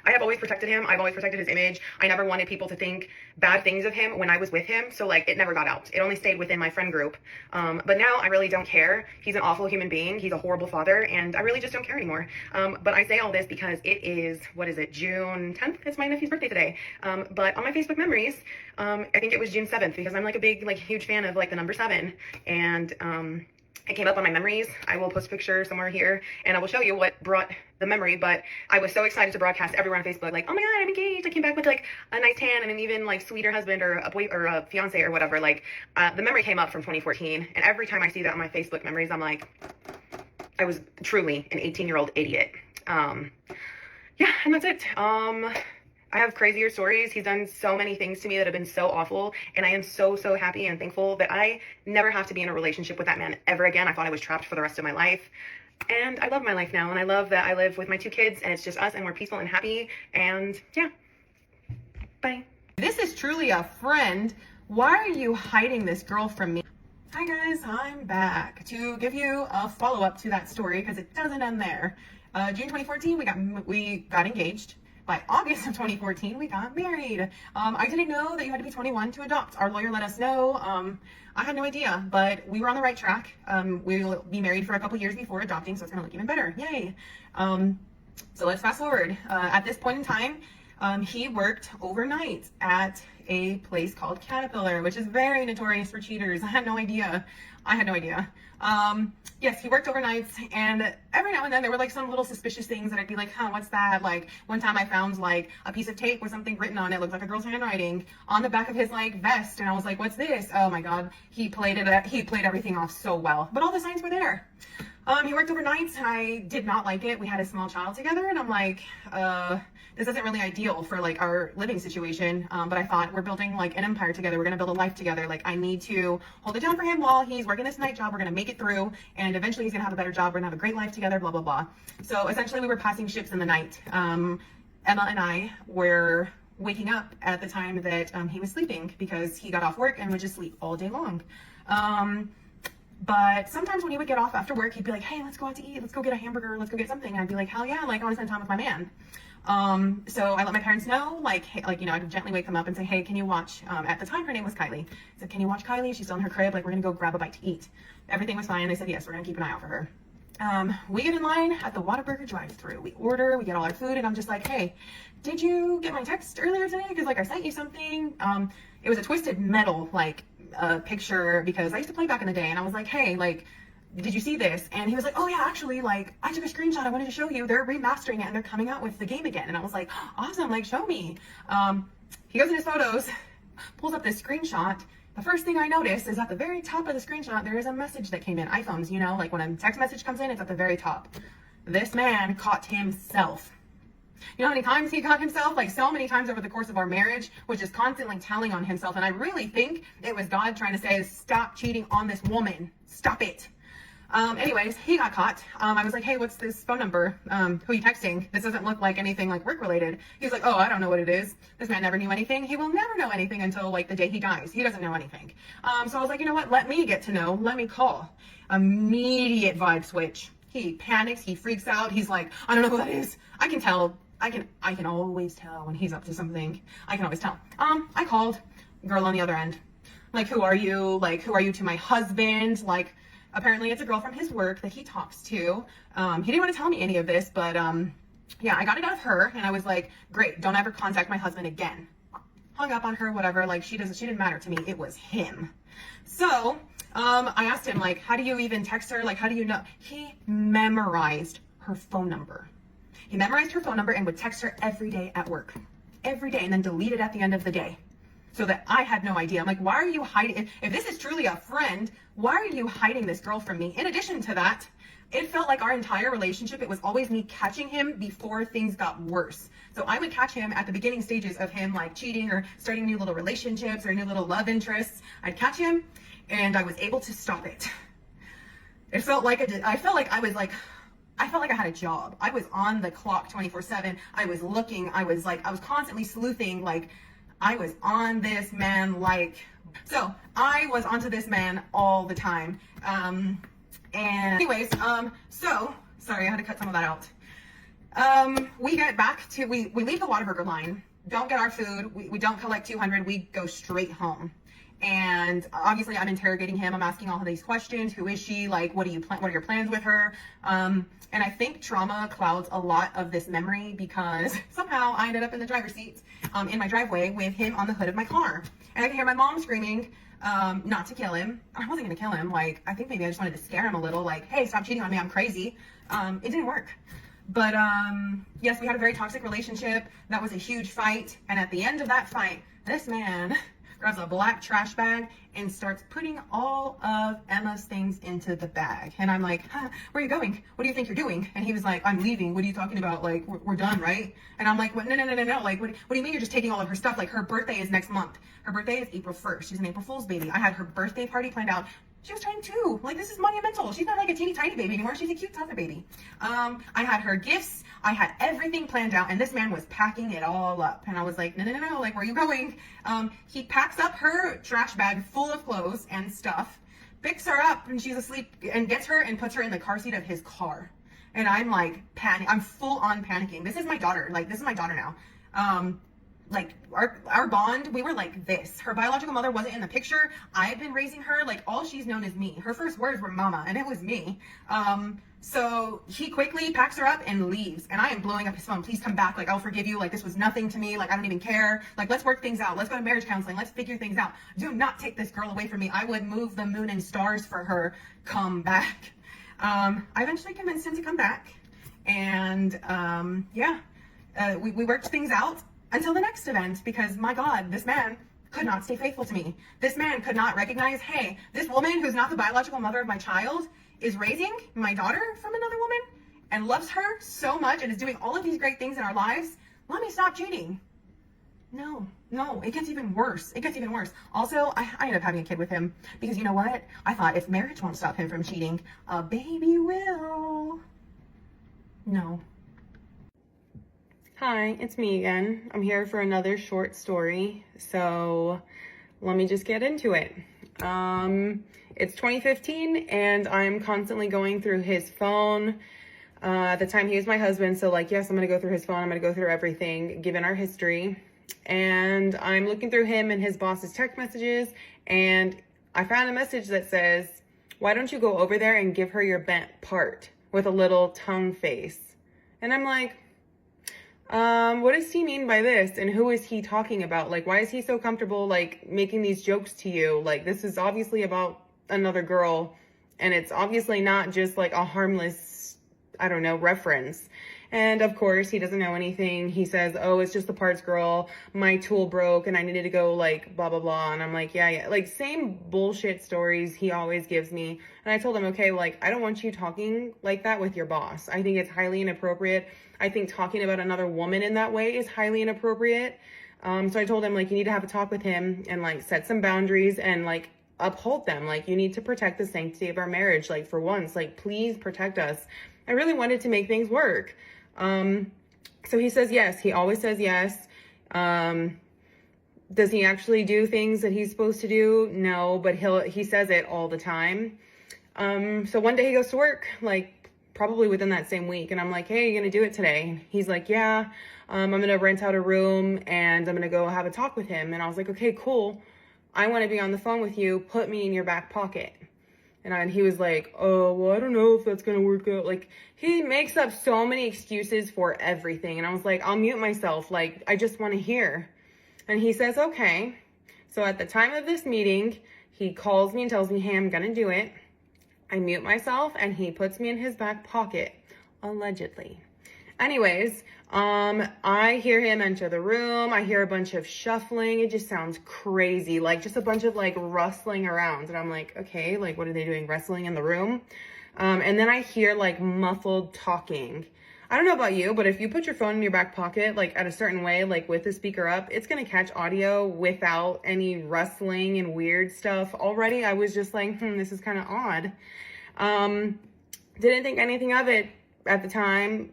I have always protected him. I've always protected his image. I never wanted people to think bad things of him when I was with him. So, like, it never got out. It only stayed within my friend group. But now I really don't care. He's an awful human being. He's a horrible father. And I really just don't care anymore. But I say all this because it is, June 10th? It's my nephew's birthday today. But on my Facebook memories, I think it was June 7th, because I'm, like, a big, like, huge fan of, like, the number 7. And it came up on my memories. I will post a picture somewhere here, and I will show you what brought the memory. But I was so excited to broadcast everywhere on Facebook, like, oh my God, I'm engaged. I came back with, like, a nice tan and an even, like, sweeter husband or a boy or a fiance or whatever. Like, the memory came up from 2014, and every time I see that on my Facebook memories, I'm like, I was truly an 18-year-old idiot. Yeah, and that's it. I have crazier stories. He's done so many things to me that have been so awful, and I am so, so happy and thankful that I never have to be in a relationship with that man ever again. I thought I was trapped for the rest of my life, and I love my life now, and I love that I live with my 2 kids, and it's just us, and we're peaceful and happy, and yeah, bye. This is truly a friend. Why are you hiding this girl from me? Hi guys, I'm back to give you a follow-up to that story, because it doesn't end there. June 2014, we got engaged. by August of 2014, we got married. I didn't know that you had to be 21 to adopt. Our lawyer let us know. I had no idea, but we were on the right track. We will be married for a couple years before adopting, so it's gonna look even better. Yay. So let's fast forward. At this point in time, he worked overnight at a place called Caterpillar, which is very notorious for cheaters. I had no idea. Yes, he worked overnights, and every now and then there were like some little suspicious things that I'd be like, huh, what's that? Like one time I found like a piece of tape with something written on it, looked like a girl's handwriting on the back of his like vest, and I was like, what's this? Oh my God, he played everything off so well, but all the signs were there. He worked overnights. I did not like it. We had a small child together, and I'm like, this isn't really ideal for like our living situation. But I thought, we're building like an empire together. We're gonna build a life together. Like I need to hold it down for him while he's working this night job. We're gonna make it through, and eventually he's gonna have a better job. We're gonna have a great life together. Blah blah blah. So essentially, we were passing ships in the night. Emma and I were waking up at the time that he was sleeping, because he got off work and would just sleep all day long. But sometimes when he would get off after work, he'd be like, hey, let's go out to eat. Let's go get a hamburger. Let's go get something. And I'd be like, hell yeah. Like, I want to spend time with my man. So I let my parents know, like, hey, like, you know, I'd gently wake them up and say, hey, can you watch, at the time her name was Kylie. I said, can you watch Kylie? She's still in her crib. Like, we're going to go grab a bite to eat. Everything was fine. They said, yes, we're going to keep an eye out for her. We get in line at the Whataburger drive-thru. We order, we get all our food, and I'm just like, hey, did you get my text earlier today? Because like I sent you something. It was a Twisted Metal, like, picture, because I used to play back in the day, and I was like, hey, like, did you see this? And he was like, oh yeah, actually, like, I took a screenshot. I wanted to show you. They're remastering it and they're coming out with the game again. And I was like, awesome, like, show me. He goes in his photos, pulls up this screenshot. The first thing I noticed is at the very top of the screenshot, there is a message that came in. iPhones, you know, like when a text message comes in, it's at the very top. This man caught himself. You know how many times he caught himself? Like so many times over the course of our marriage, was just constantly telling on himself. And I really think it was God trying to say, stop cheating on this woman. Stop it. Anyways, he got caught. I was like, hey, what's this phone number? Who are you texting? This doesn't look like anything like work related. He was like, oh, I don't know what it is. This man never knew anything. He will never know anything until like the day he dies. He doesn't know anything. So I was like, you know what? Let me get to know. Let me call. Immediate vibe switch. He panics. He freaks out. He's like, I don't know who that is. I can tell. I can always tell when he's up to something. I can always tell. I called. Girl on the other end. Like, who are you? Like, who are you to my husband? Like, apparently it's a girl from his work that he talks to. He didn't want to tell me any of this, but yeah, I got it out of her, and I was like, great, don't ever contact my husband again. Hung up on her, whatever. Like, she didn't matter to me. It was him. So I asked him, like, how do you even text her? Like, how do you know? He memorized her phone number. He memorized her phone number and would text her every day at work. Every day, and then delete it at the end of the day. So that I had no idea. I'm like, why are you hiding? If this is truly a friend, why are you hiding this girl from me? In addition to that, it felt like our entire relationship, it was always me catching him before things got worse. So I would catch him at the beginning stages of him like cheating or starting new little relationships or new little love interests. I'd catch him and I was able to stop it. It felt like I felt like I had a job. I was on the clock 24/7. I was looking, I was constantly sleuthing, like I was on this man, so I was onto this man all the time. And anyways, so sorry, I had to cut some of that out. We get back to, we leave the Whataburger line, don't get our food. We don't collect 200. We go straight home. And obviously I'm interrogating him. I'm asking all of these questions. Who is she? Like, what are your plans with her? And I think trauma clouds a lot of this memory, because somehow I ended up in the driver's seat, in my driveway with him on the hood of my car. And I can hear my mom screaming, not to kill him. I wasn't going to kill him. Like, I think maybe I just wanted to scare him a little, like, hey, stop cheating on me. I'm crazy. It didn't work. But yes, we had a very toxic relationship. That was a huge fight. And at the end of that fight, this man grabs a black trash bag and starts putting all of Emma's things into the bag. And I'm like, huh, where are you going? What do you think you're doing? And he was like, I'm leaving. What are you talking about? Like, we're done, right? And I'm like, what? No. Like, what do you mean you're just taking all of her stuff? Like, her birthday is next month. Her birthday is April 1st. She's an April Fool's baby. I had her birthday party planned out. She was turning 2. Like, this is monumental. She's not like a teeny tiny baby anymore. She's a cute toddler baby. I had her gifts. I had everything planned out, and this man was packing it all up. And I was like, no. Like, where are you going? He packs up her trash bag full of clothes and stuff, picks her up, and she's asleep, and gets her and puts her in the car seat of his car. And I'm like I'm full on panicking. This is my daughter. Like, this is my daughter now. Like our bond, we were like this. Her biological mother wasn't in the picture. I had been raising her. Like, all she's known is me. Her first words were mama, and it was me. So he quickly packs her up and leaves, and I am blowing up his phone. Please come back. Like, I'll forgive you. Like, this was nothing to me. Like, I don't even care. Like, let's work things out. Let's go to marriage counseling. Let's figure things out. Do not take this girl away from me. I would move the moon and stars for her. Come back. I eventually convinced him to come back, and we worked things out until the next event, because my God, this man could not stay faithful to me. This man could not recognize, hey, this woman who's not the biological mother of my child is raising my daughter from another woman and loves her so much and is doing all of these great things in our lives. Let me stop cheating. No, it gets even worse. It gets even worse. Also, I ended up having a kid with him because, you know what? I thought, if marriage won't stop him from cheating, a baby will. No. Hi, it's me again. I'm here for another short story, so let me just get into it. It's 2015, and I'm constantly going through his phone. At the time, he was my husband, so like, yes, I'm gonna go through his phone. I'm gonna go through everything, given our history. And I'm looking through him and his boss's text messages, and I found a message that says, why don't you go over there and give her your bent part, with a little tongue face. And I'm like, what does he mean by this? And who is he talking about? Like, why is he so comfortable, like, making these jokes to you? Like, this is obviously about another girl, and it's obviously not just like a harmless, I don't know, reference. And of course, he doesn't know anything. He says, oh, it's just the parts, girl. My tool broke and I needed to go, like, blah, blah, blah. And I'm like, yeah. Like, same bullshit stories he always gives me. And I told him, okay, like, I don't want you talking like that with your boss. I think it's highly inappropriate. I think talking about another woman in that way is highly inappropriate. So I told him, like, you need to have a talk with him and, like, set some boundaries and, like, uphold them. Like, you need to protect the sanctity of our marriage. Like, for once, like, please protect us. I really wanted to make things work. So he says yes. He always says yes. Does he actually do things that he's supposed to do? No, but he says it all the time. So one day he goes to work, like probably within that same week. And I'm like, hey, you gonna do it today? He's like, yeah, I'm gonna rent out a room and I'm gonna go have a talk with him. And I was like, okay, cool. I want to be on the phone with you. Put me in your back pocket. And he was like, oh, well, I don't know if that's going to work out. Like, he makes up so many excuses for everything. And I was like, I'll mute myself. Like, I just want to hear. And he says, okay. So at the time of this meeting, he calls me and tells me, hey, I'm going to do it. I mute myself and he puts me in his back pocket, allegedly. Anyways, I hear him enter the room. I hear a bunch of shuffling. It just sounds crazy. Like, just a bunch of, like, rustling around. And I'm like, okay, like, what are they doing? Wrestling in the room? And then I hear, like, muffled talking. I don't know about you, but if you put your phone in your back pocket, like, at a certain way, like, with the speaker up, it's going to catch audio without any rustling and weird stuff. Already, I was just like, this is kind of odd. Didn't think anything of it at the time.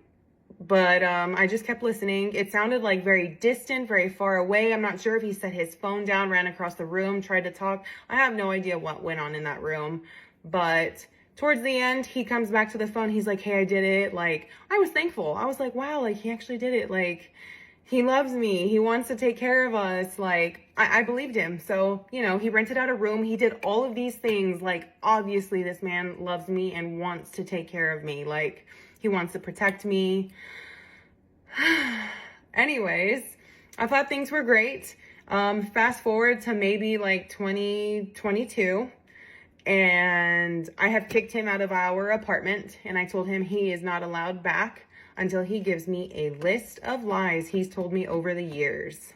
But I just kept listening. It sounded like very distant, very far away. I'm not sure if he set his phone down, ran across the room, tried to talk. I have no idea what went on in that room. But towards the end, he comes back to the phone. He's like, hey, I did it. Like, I was thankful. I was like, wow, like, he actually did it. Like, he loves me. He wants to take care of us. Like, I believed him. So, you know, he rented out a room. He did all of these things. Like, obviously, this man loves me and wants to take care of me. Like, he wants to protect me. Anyways, I thought things were great. Fast forward to maybe like 2022. And I have kicked him out of our apartment. And I told him he is not allowed back until he gives me a list of lies he's told me over the years.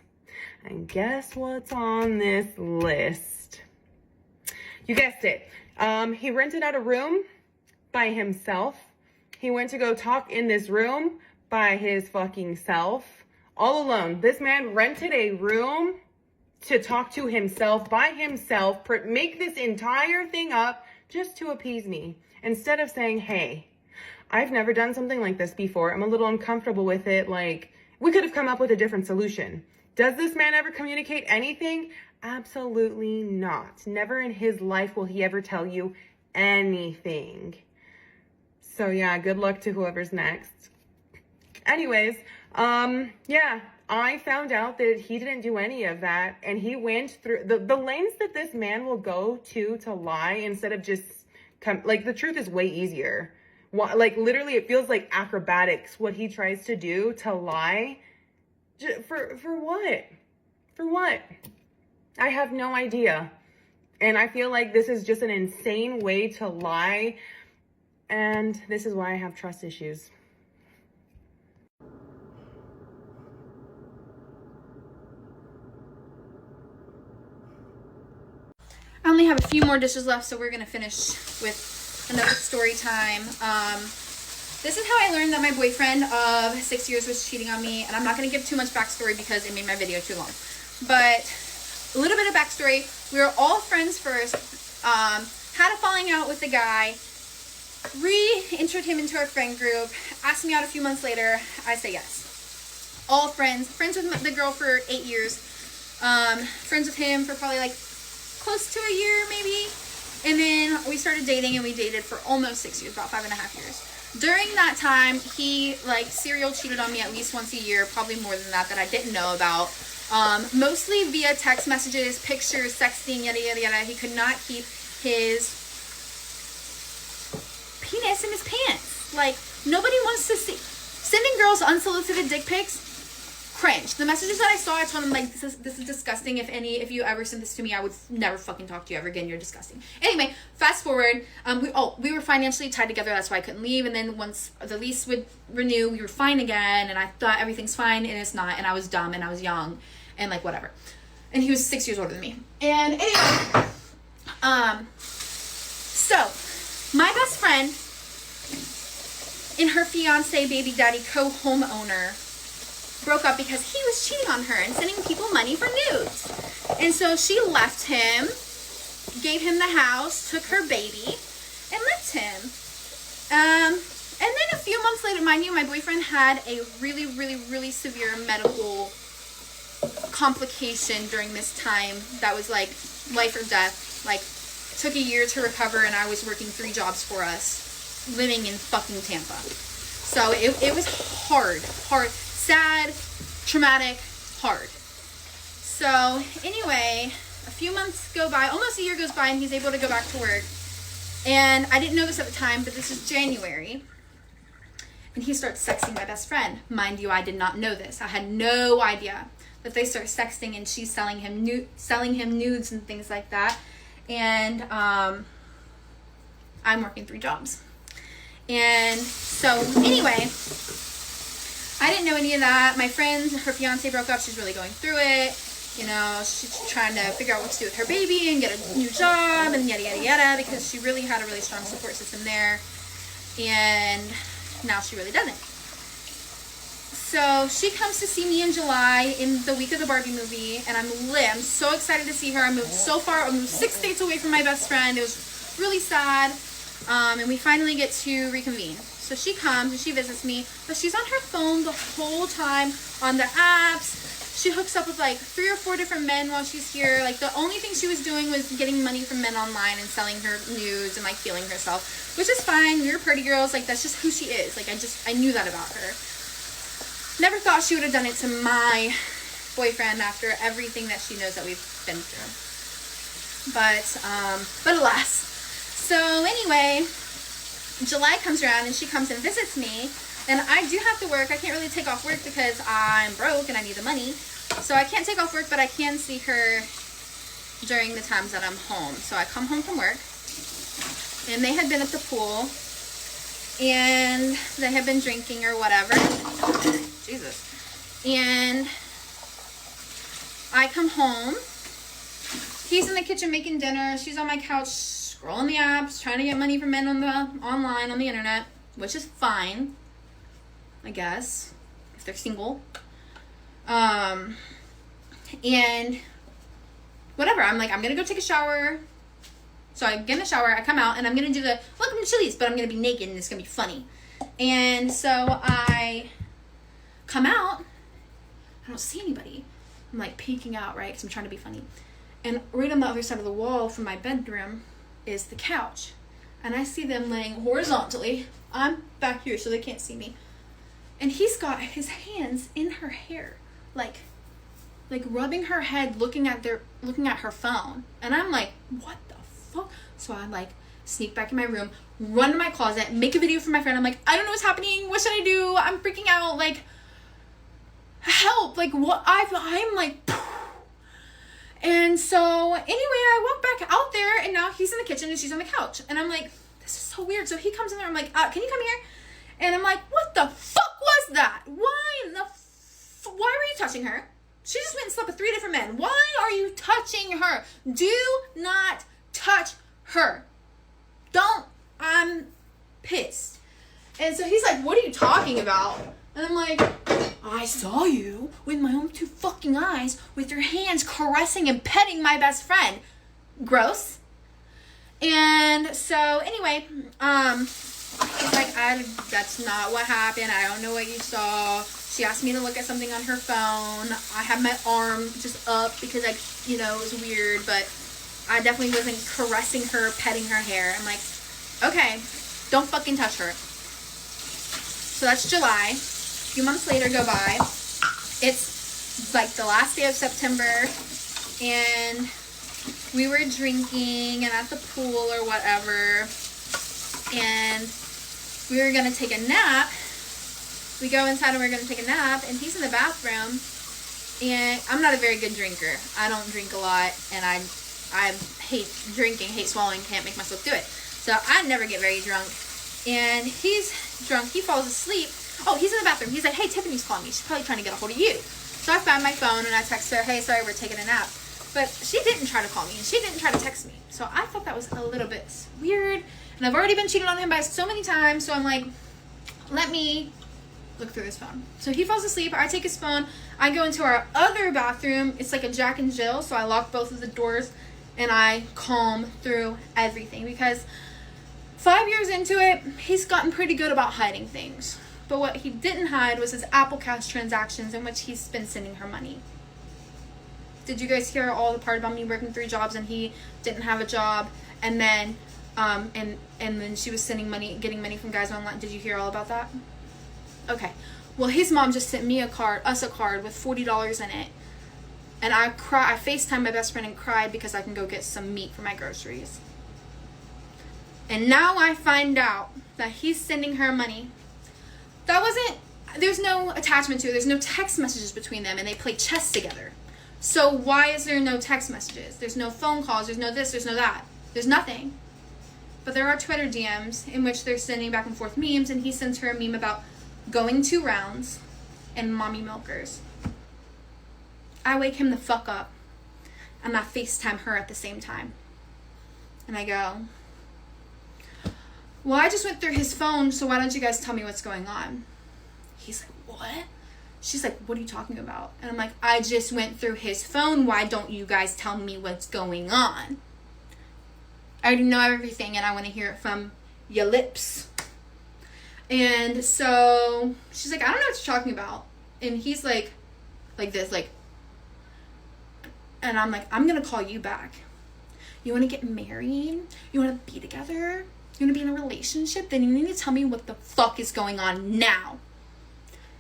And guess what's on this list? You guessed it. He rented out a room by himself. He went to go talk in this room by his fucking self, all alone. This man rented a room to talk to himself by himself, make this entire thing up just to appease me. Instead of saying, hey, I've never done something like this before. I'm a little uncomfortable with it. Like, we could have come up with a different solution. Does this man ever communicate anything? Absolutely not. Never in his life will he ever tell you anything. So yeah, good luck to whoever's next. Anyways, yeah, I found out that he didn't do any of that, and he went through the lanes that this man will go to lie instead of just come. Like, the truth is way easier. Like, literally, it feels like acrobatics what he tries to do to lie. For what? For what? I have no idea. And I feel like this is just an insane way to lie. And this is why I have trust issues. I only have a few more dishes left, so we're gonna finish with another story time. This is how I learned that my boyfriend of 6 years was cheating on me, and I'm not gonna give too much backstory because it made my video too long. But a little bit of backstory: we were all friends first. Had a falling out with the guy. Re-entered him into our friend group. Asked me out a few months later. I say yes. All friends. Friends with the girl for 8 years. Friends with him for probably like close to a year maybe, and then we started dating, and we dated for almost 6 years, about 5.5 years. During that time, he like serial cheated on me at least once a year, probably more than that I didn't know about. Mostly via text messages, pictures, sexting, yada yada yada. He could not keep his penis in his pants. Like, nobody wants to see. Sending girls unsolicited dick pics, cringe. The messages that I saw, I told him, like, this is disgusting. If you ever sent this to me, I would never fucking talk to you ever again. You're disgusting. Anyway, fast forward. We were financially tied together. That's why I couldn't leave. And then once the lease would renew, we were fine again. And I thought everything's fine, and it's not. And I was dumb, and I was young, and like whatever. And he was 6 years older than me. And anyway, so my best friend and her fiance, baby daddy, co-homeowner broke up because he was cheating on her and sending people money for nudes. And so she left him, gave him the house, took her baby, and left him. And then a few months later, mind you, my boyfriend had a really, really, really severe medical complication during this time that was like life or death. Like, took a year to recover, and I was working 3 jobs for us, living in fucking Tampa. So it was hard, sad, traumatic, hard. So anyway, a few months go by, almost a year goes by, and he's able to go back to work. And I didn't know this at the time, but this is January. And he starts sexting my best friend. Mind you, I did not know this. I had no idea that they start sexting, and she's selling him nudes and things like that. And I'm working 3 jobs. And so anyway, I didn't know any of that. My friend, her fiance broke up. She's really going through it. You know, she's trying to figure out what to do with her baby and get a new job and yada, yada, yada, because she really had a really strong support system there. And now she really doesn't. So she comes to see me in July in the week of the Barbie movie, and I'm lit. I'm so excited to see her. I moved so far. I moved 6 states away from my best friend. It was really sad. And we finally get to reconvene. So she comes and she visits me, but she's on her phone the whole time, on the apps. She hooks up with like 3 or 4 different men while she's here. Like, the only thing she was doing was getting money from men online and selling her nudes and like feeling herself, which is fine. We were pretty girls. Like, that's just who she is. Like, I knew that about her. Never thought she would have done it to my boyfriend after everything that she knows that we've been through. But alas. So anyway, July comes around and she comes and visits me, and I do have to work. I can't really take off work because I'm broke and I need the money. So I can't take off work, but I can see her during the times that I'm home. So I come home from work, and they had been at the pool, and they had been drinking or whatever. Jesus. And I come home. He's in the kitchen making dinner. She's on my couch scrolling the apps, trying to get money from men online on the internet, which is fine, I guess, if they're single. And whatever. I'm like, I'm gonna go take a shower. So I get in the shower, I come out, and I'm gonna do the welcome to Chili's, but I'm gonna be naked and it's gonna be funny. And so I come out, I don't see anybody. I'm like peeking out, right? Because I'm trying to be funny. And right on the other side of the wall from my bedroom is the couch. and I see them laying horizontally. I'm back here so they can't see me. And he's got his hands in her hair, like rubbing her head, looking at her phone. And I'm like, what the fuck? So I'm like, sneak back in my room, run to my closet, make a video for my friend. I'm like, I don't know what's happening. What should I do? I'm freaking out. Like, help. Like, what? I'm like, and so anyway, I walk back out there, and now he's in the kitchen and she's on the couch. And I'm like, this is so weird. So he comes in there. I'm like, can you come here? And I'm like, what the fuck was that? Why why were you touching her? She just went and slept with 3 different men. Why are you touching her? Do not touch her. Don't. I'm pissed. And so he's like, what are you talking about? And I'm like, I saw you with my own 2 fucking eyes with your hands caressing and petting my best friend. Gross. And so anyway, he's like, that's not what happened. I don't know what you saw. She asked me to look at something on her phone. I had my arm just up because it was weird, but I definitely wasn't caressing her, petting her hair. I'm like, okay, don't fucking touch her. So that's July. A few months later go by. It's like the last day of September, and we were drinking and at the pool or whatever, and we were gonna take a nap. We go inside and we're gonna take a nap, and he's in the bathroom. And I'm not a very good drinker. I don't drink a lot, and I hate drinking, hate swallowing, can't make myself do it. So I never get very drunk. And he's drunk. He falls asleep. Oh, he's in the bathroom. He's like, hey, Tiffany's calling me. She's probably trying to get a hold of you. So I found my phone and I text her, hey, sorry, we're taking a nap. But she didn't try to call me, and she didn't try to text me. So I thought that was a little bit weird. And I've already been cheated on him by so many times. So I'm like, let me look through his phone. So he falls asleep. I take his phone. I go into our other bathroom. It's like a Jack and Jill. So I lock both of the doors and I comb through everything, because 5 years into it, he's gotten pretty good about hiding things. But what he didn't hide was his Apple Cash transactions in which he's been sending her money. Did you guys hear all the part about me working 3 jobs and he didn't have a job, and then and then she was sending money, getting money from guys online? Did you hear all about that? Okay. Well, his mom just sent me us a card with $40 in it. And I FaceTimed my best friend and cried because I can go get some meat for my groceries. And now I find out that he's sending her money. There's no attachment to it. There's no text messages between them, and they play chess together. So why is there no text messages? There's no phone calls. There's no this. There's no that. There's nothing. But there are Twitter DMs in which they're sending back and forth memes, and he sends her a meme about going 2 rounds and mommy milkers. I wake him the fuck up, and I FaceTime her at the same time. And I go, well, I just went through his phone, so why don't you guys tell me what's going on? He's like, what? She's like, what are you talking about? And I'm like, I just went through his phone. Why don't you guys tell me what's going on? I already know everything, and I want to hear it from your lips. And so she's like, I don't know what you're talking about. And he's like this, like, and I'm like, I'm going to call you back. You want to get married? You want to be together? You want to be in a relationship? Then you need to tell me what the fuck is going on now.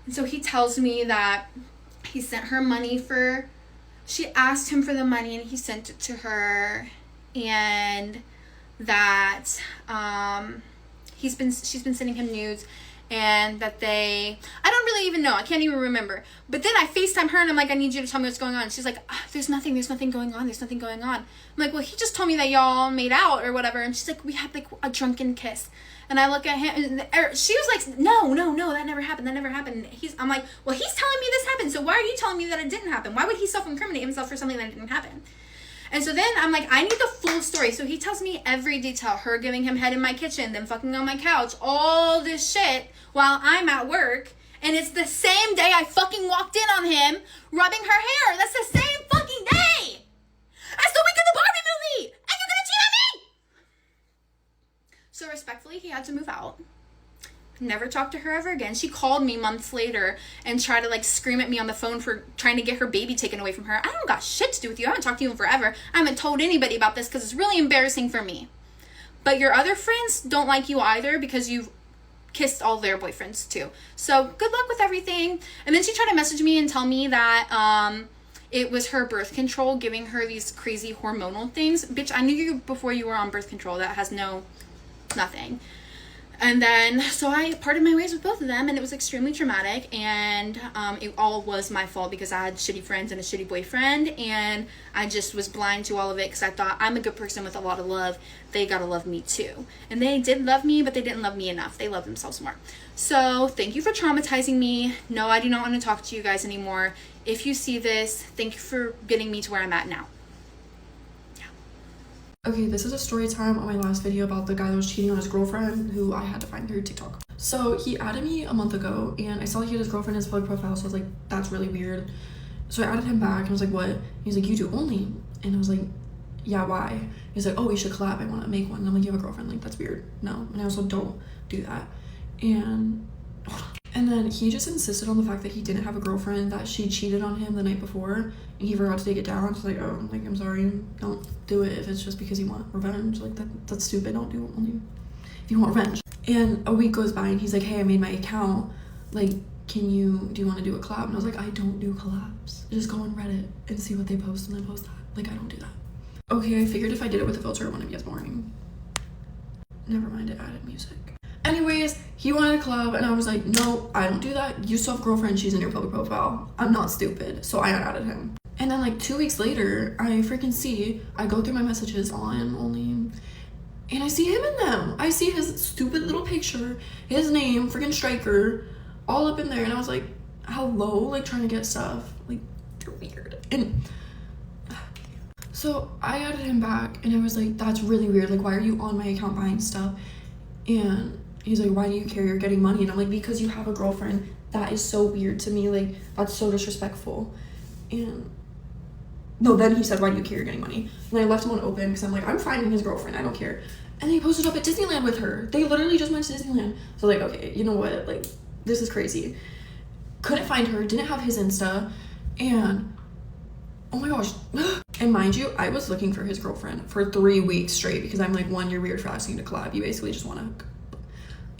And so he tells me that he sent her money she asked him for the money and he sent it to her, and that she's been sending him nudes, and that I don't really even know, I can't even remember. But then I FaceTime her and I'm like, I need you to tell me what's going on. She's like, there's nothing going on. I'm like, well, he just told me that y'all made out or whatever. And she's like, we had like a drunken kiss. And I look at him, and she was like, no, that never happened. I'm like, well, he's telling me this happened, so why are you telling me that it didn't happen? Why would he self-incriminate himself for something that didn't happen? And so then I'm like, I need the full story. So he tells me every detail, her giving him head in my kitchen, them fucking on my couch, all this shit while I'm at work. And it's the same day I fucking walked in on him rubbing her hair. That's the same fucking day as the week of the Barbie movie. And you're gonna cheat on me? So respectfully, he had to move out. Never talked to her ever again. She called me months later and tried to like scream at me on the phone for trying to get her baby taken away from her. I don't got shit to do with you. I haven't talked to you in forever. I haven't told anybody about this because it's really embarrassing for me. but your other friends don't like you either because you've kissed all their boyfriends too. So good luck with everything. And then she tried to message me and tell me that it was her birth control giving her these crazy hormonal things. Bitch, I knew you before you were on birth control. That has nothing. And then, so I parted my ways with both of them, and it was extremely traumatic, and it all was my fault because I had shitty friends and a shitty boyfriend, and I just was blind to all of it because I thought I'm a good person with a lot of love. They gotta love me too. And they did love me, but they didn't love me enough. They loved themselves more. So thank you for traumatizing me. No, I do not want to talk to you guys anymore. If you see this, thank you for getting me to where I'm at now. Okay, this is a story time on my last video about the guy that was cheating on his girlfriend, who I had to find through TikTok. So he added me a month ago, and I saw he had his girlfriend in his public profile, so I was like, that's really weird. So I added him back, and I was like, what? He's like, YouTube only. And I was like, yeah, why? He's like, oh, we should collab, I want to make one. And I'm like, you have a girlfriend? Like, that's weird. No. And I also don't do that. And then he just insisted on the fact that he didn't have a girlfriend, that she cheated on him the night before, and he forgot to take it down. So like, oh, like, I'm sorry, don't do it if it's just because you want revenge. Like, that's stupid. Don't do it only if you want revenge. And a week goes by, and he's like, hey, I made my account. Like, do you want to do a collab? And I was like, I don't do collabs. Just go on Reddit and see what they post and then post that. Like, I don't do that. Okay, I figured if I did it with a filter, it wouldn't be as boring. Never mind, it added music. Anyways, he wanted a collab, and I was like, no, I don't do that. You still have a girlfriend, she's in your public profile. I'm not stupid. So I added him. And then like 2 weeks later, I go through my messages on Only, and I see him in them. I see his stupid little picture, his name, freaking Striker, all up in there. And I was like, hello, like trying to get stuff. Like, they're weird. And so I added him back, and I was like, that's really weird. Like, why are you on my account buying stuff? And he's like, why do you care? You're getting money. And I'm like, because you have a girlfriend. That is so weird to me. Like, that's so disrespectful. And no, then he said, why do you care? You're getting money. And I left him on open because I'm like, I'm finding his girlfriend. I don't care. And then he posted up at Disneyland with her. They literally just went to Disneyland. So like, okay, you know what? Like, this is crazy. Couldn't find her. Didn't have his Insta. And oh my gosh. And mind you, I was looking for his girlfriend for 3 weeks straight because I'm like, one, you're weird for asking to collab. You basically just want to.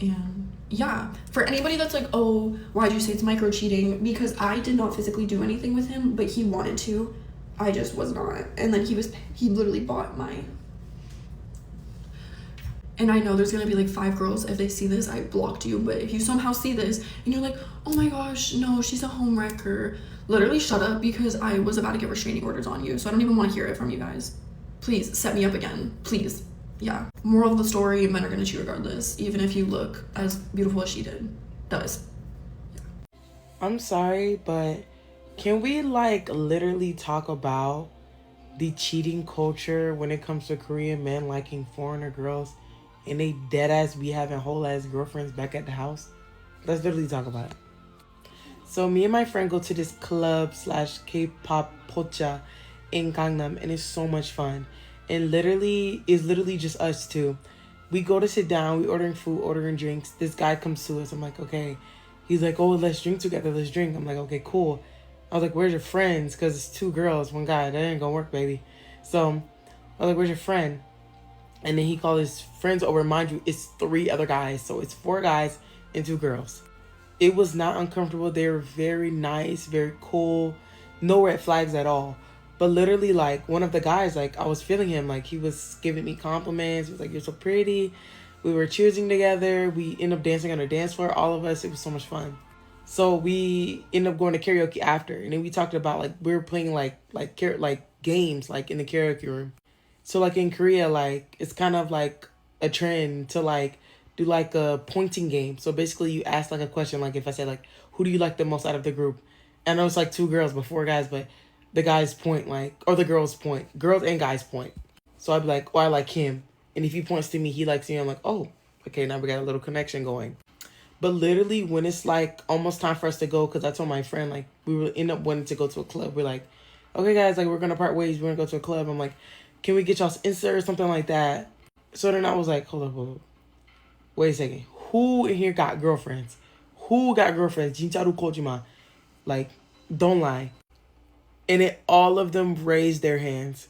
And yeah, for anybody that's like, oh, why'd you say it's micro cheating? Because I did not physically do anything with him, but he wanted to. I just was not. And then he literally bought my. And I know there's gonna be like 5 girls, if they see this, I blocked you, but if you somehow see this and you're like, oh my gosh, no, she's a homewrecker, literally shut up, because I was about to get restraining orders on you, so I don't even want to hear it from you guys. Please set me up again, please. Yeah, moral of the story, men are gonna cheat regardless, even if you look as beautiful as she does. Yeah. I'm sorry, but can we like literally talk about the cheating culture when it comes to Korean men liking foreigner girls, and they dead ass be having whole ass girlfriends back at the house? Let's literally talk about it. So me and my friend go to this club / K-pop pocha in Gangnam, and it's so much fun. And it's literally just us two. We go to sit down, we ordering food, ordering drinks. This guy comes to us. I'm like, okay. He's like, oh, let's drink together. Let's drink. I'm like, okay, cool. I was like, where's your friends? Because it's 2 girls, 1 guy. That ain't gonna work, baby. So I was like, where's your friend? And then he called his friends over. Mind you, it's 3 other guys. So it's 4 guys and 2 girls. It was not uncomfortable. They were very nice, very cool. No red flags at all. But literally, like, one of the guys, like, I was feeling him. Like, he was giving me compliments. He was like, you're so pretty. We were cheersing together. We ended up dancing on the dance floor. All of us. It was so much fun. So we ended up going to karaoke after. And then we talked about, like, we were playing, like games, like, in the karaoke room. So, like, in Korea, like, it's kind of, like, a trend to, like, do, like, a pointing game. So, basically, you ask, like, a question. Like, if I say, like, who do you like the most out of the group? And I know it's, like, 2 girls, but 4 guys, but the guys point, like, or the girls point. Girls and guys point. So I'd be like, oh, I like him. And if he points to me, he likes me. I'm like, oh, okay, now we got a little connection going. But literally, when it's, like, almost time for us to go, because I told my friend, like, we will end up wanting to go to a club. We're like, okay, guys, like, we're going to part ways. We're going to go to a club. I'm like, can we get y'all's Insta or something like that? So then I was like, hold up. Wait a second. Who in here got girlfriends? Who got girlfriends? Jincharu Kojima. Like, don't lie. And all of them raised their hands.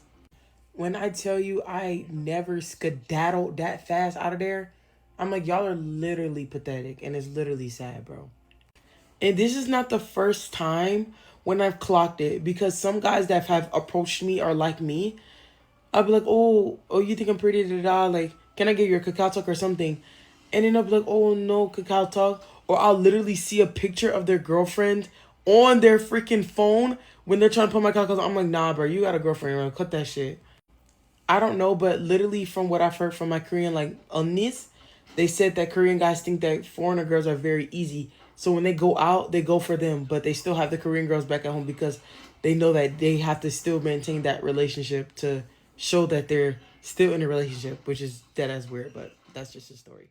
When I tell you I never skedaddled that fast out of there, I'm like, y'all are literally pathetic, and it's literally sad, bro. And this is not the first time when I've clocked it, because some guys that have approached me are like me. I'll be like, oh, you think I'm pretty, da da, like, can I get your cacao talk or something? And then I'll be like, oh no, cacao talk. Or I'll literally see a picture of their girlfriend on their freaking phone when they're trying to put my cacao. I'm like, nah, bro, you got a girlfriend, bro. Cut that shit. I don't know, but literally from what I've heard from my Korean like unnis, they said that Korean guys think that foreigner girls are very easy. So when they go out, they go for them, but they still have the Korean girls back at home because they know that they have to still maintain that relationship to show that they're still in a relationship, which is dead as weird, but that's just a story.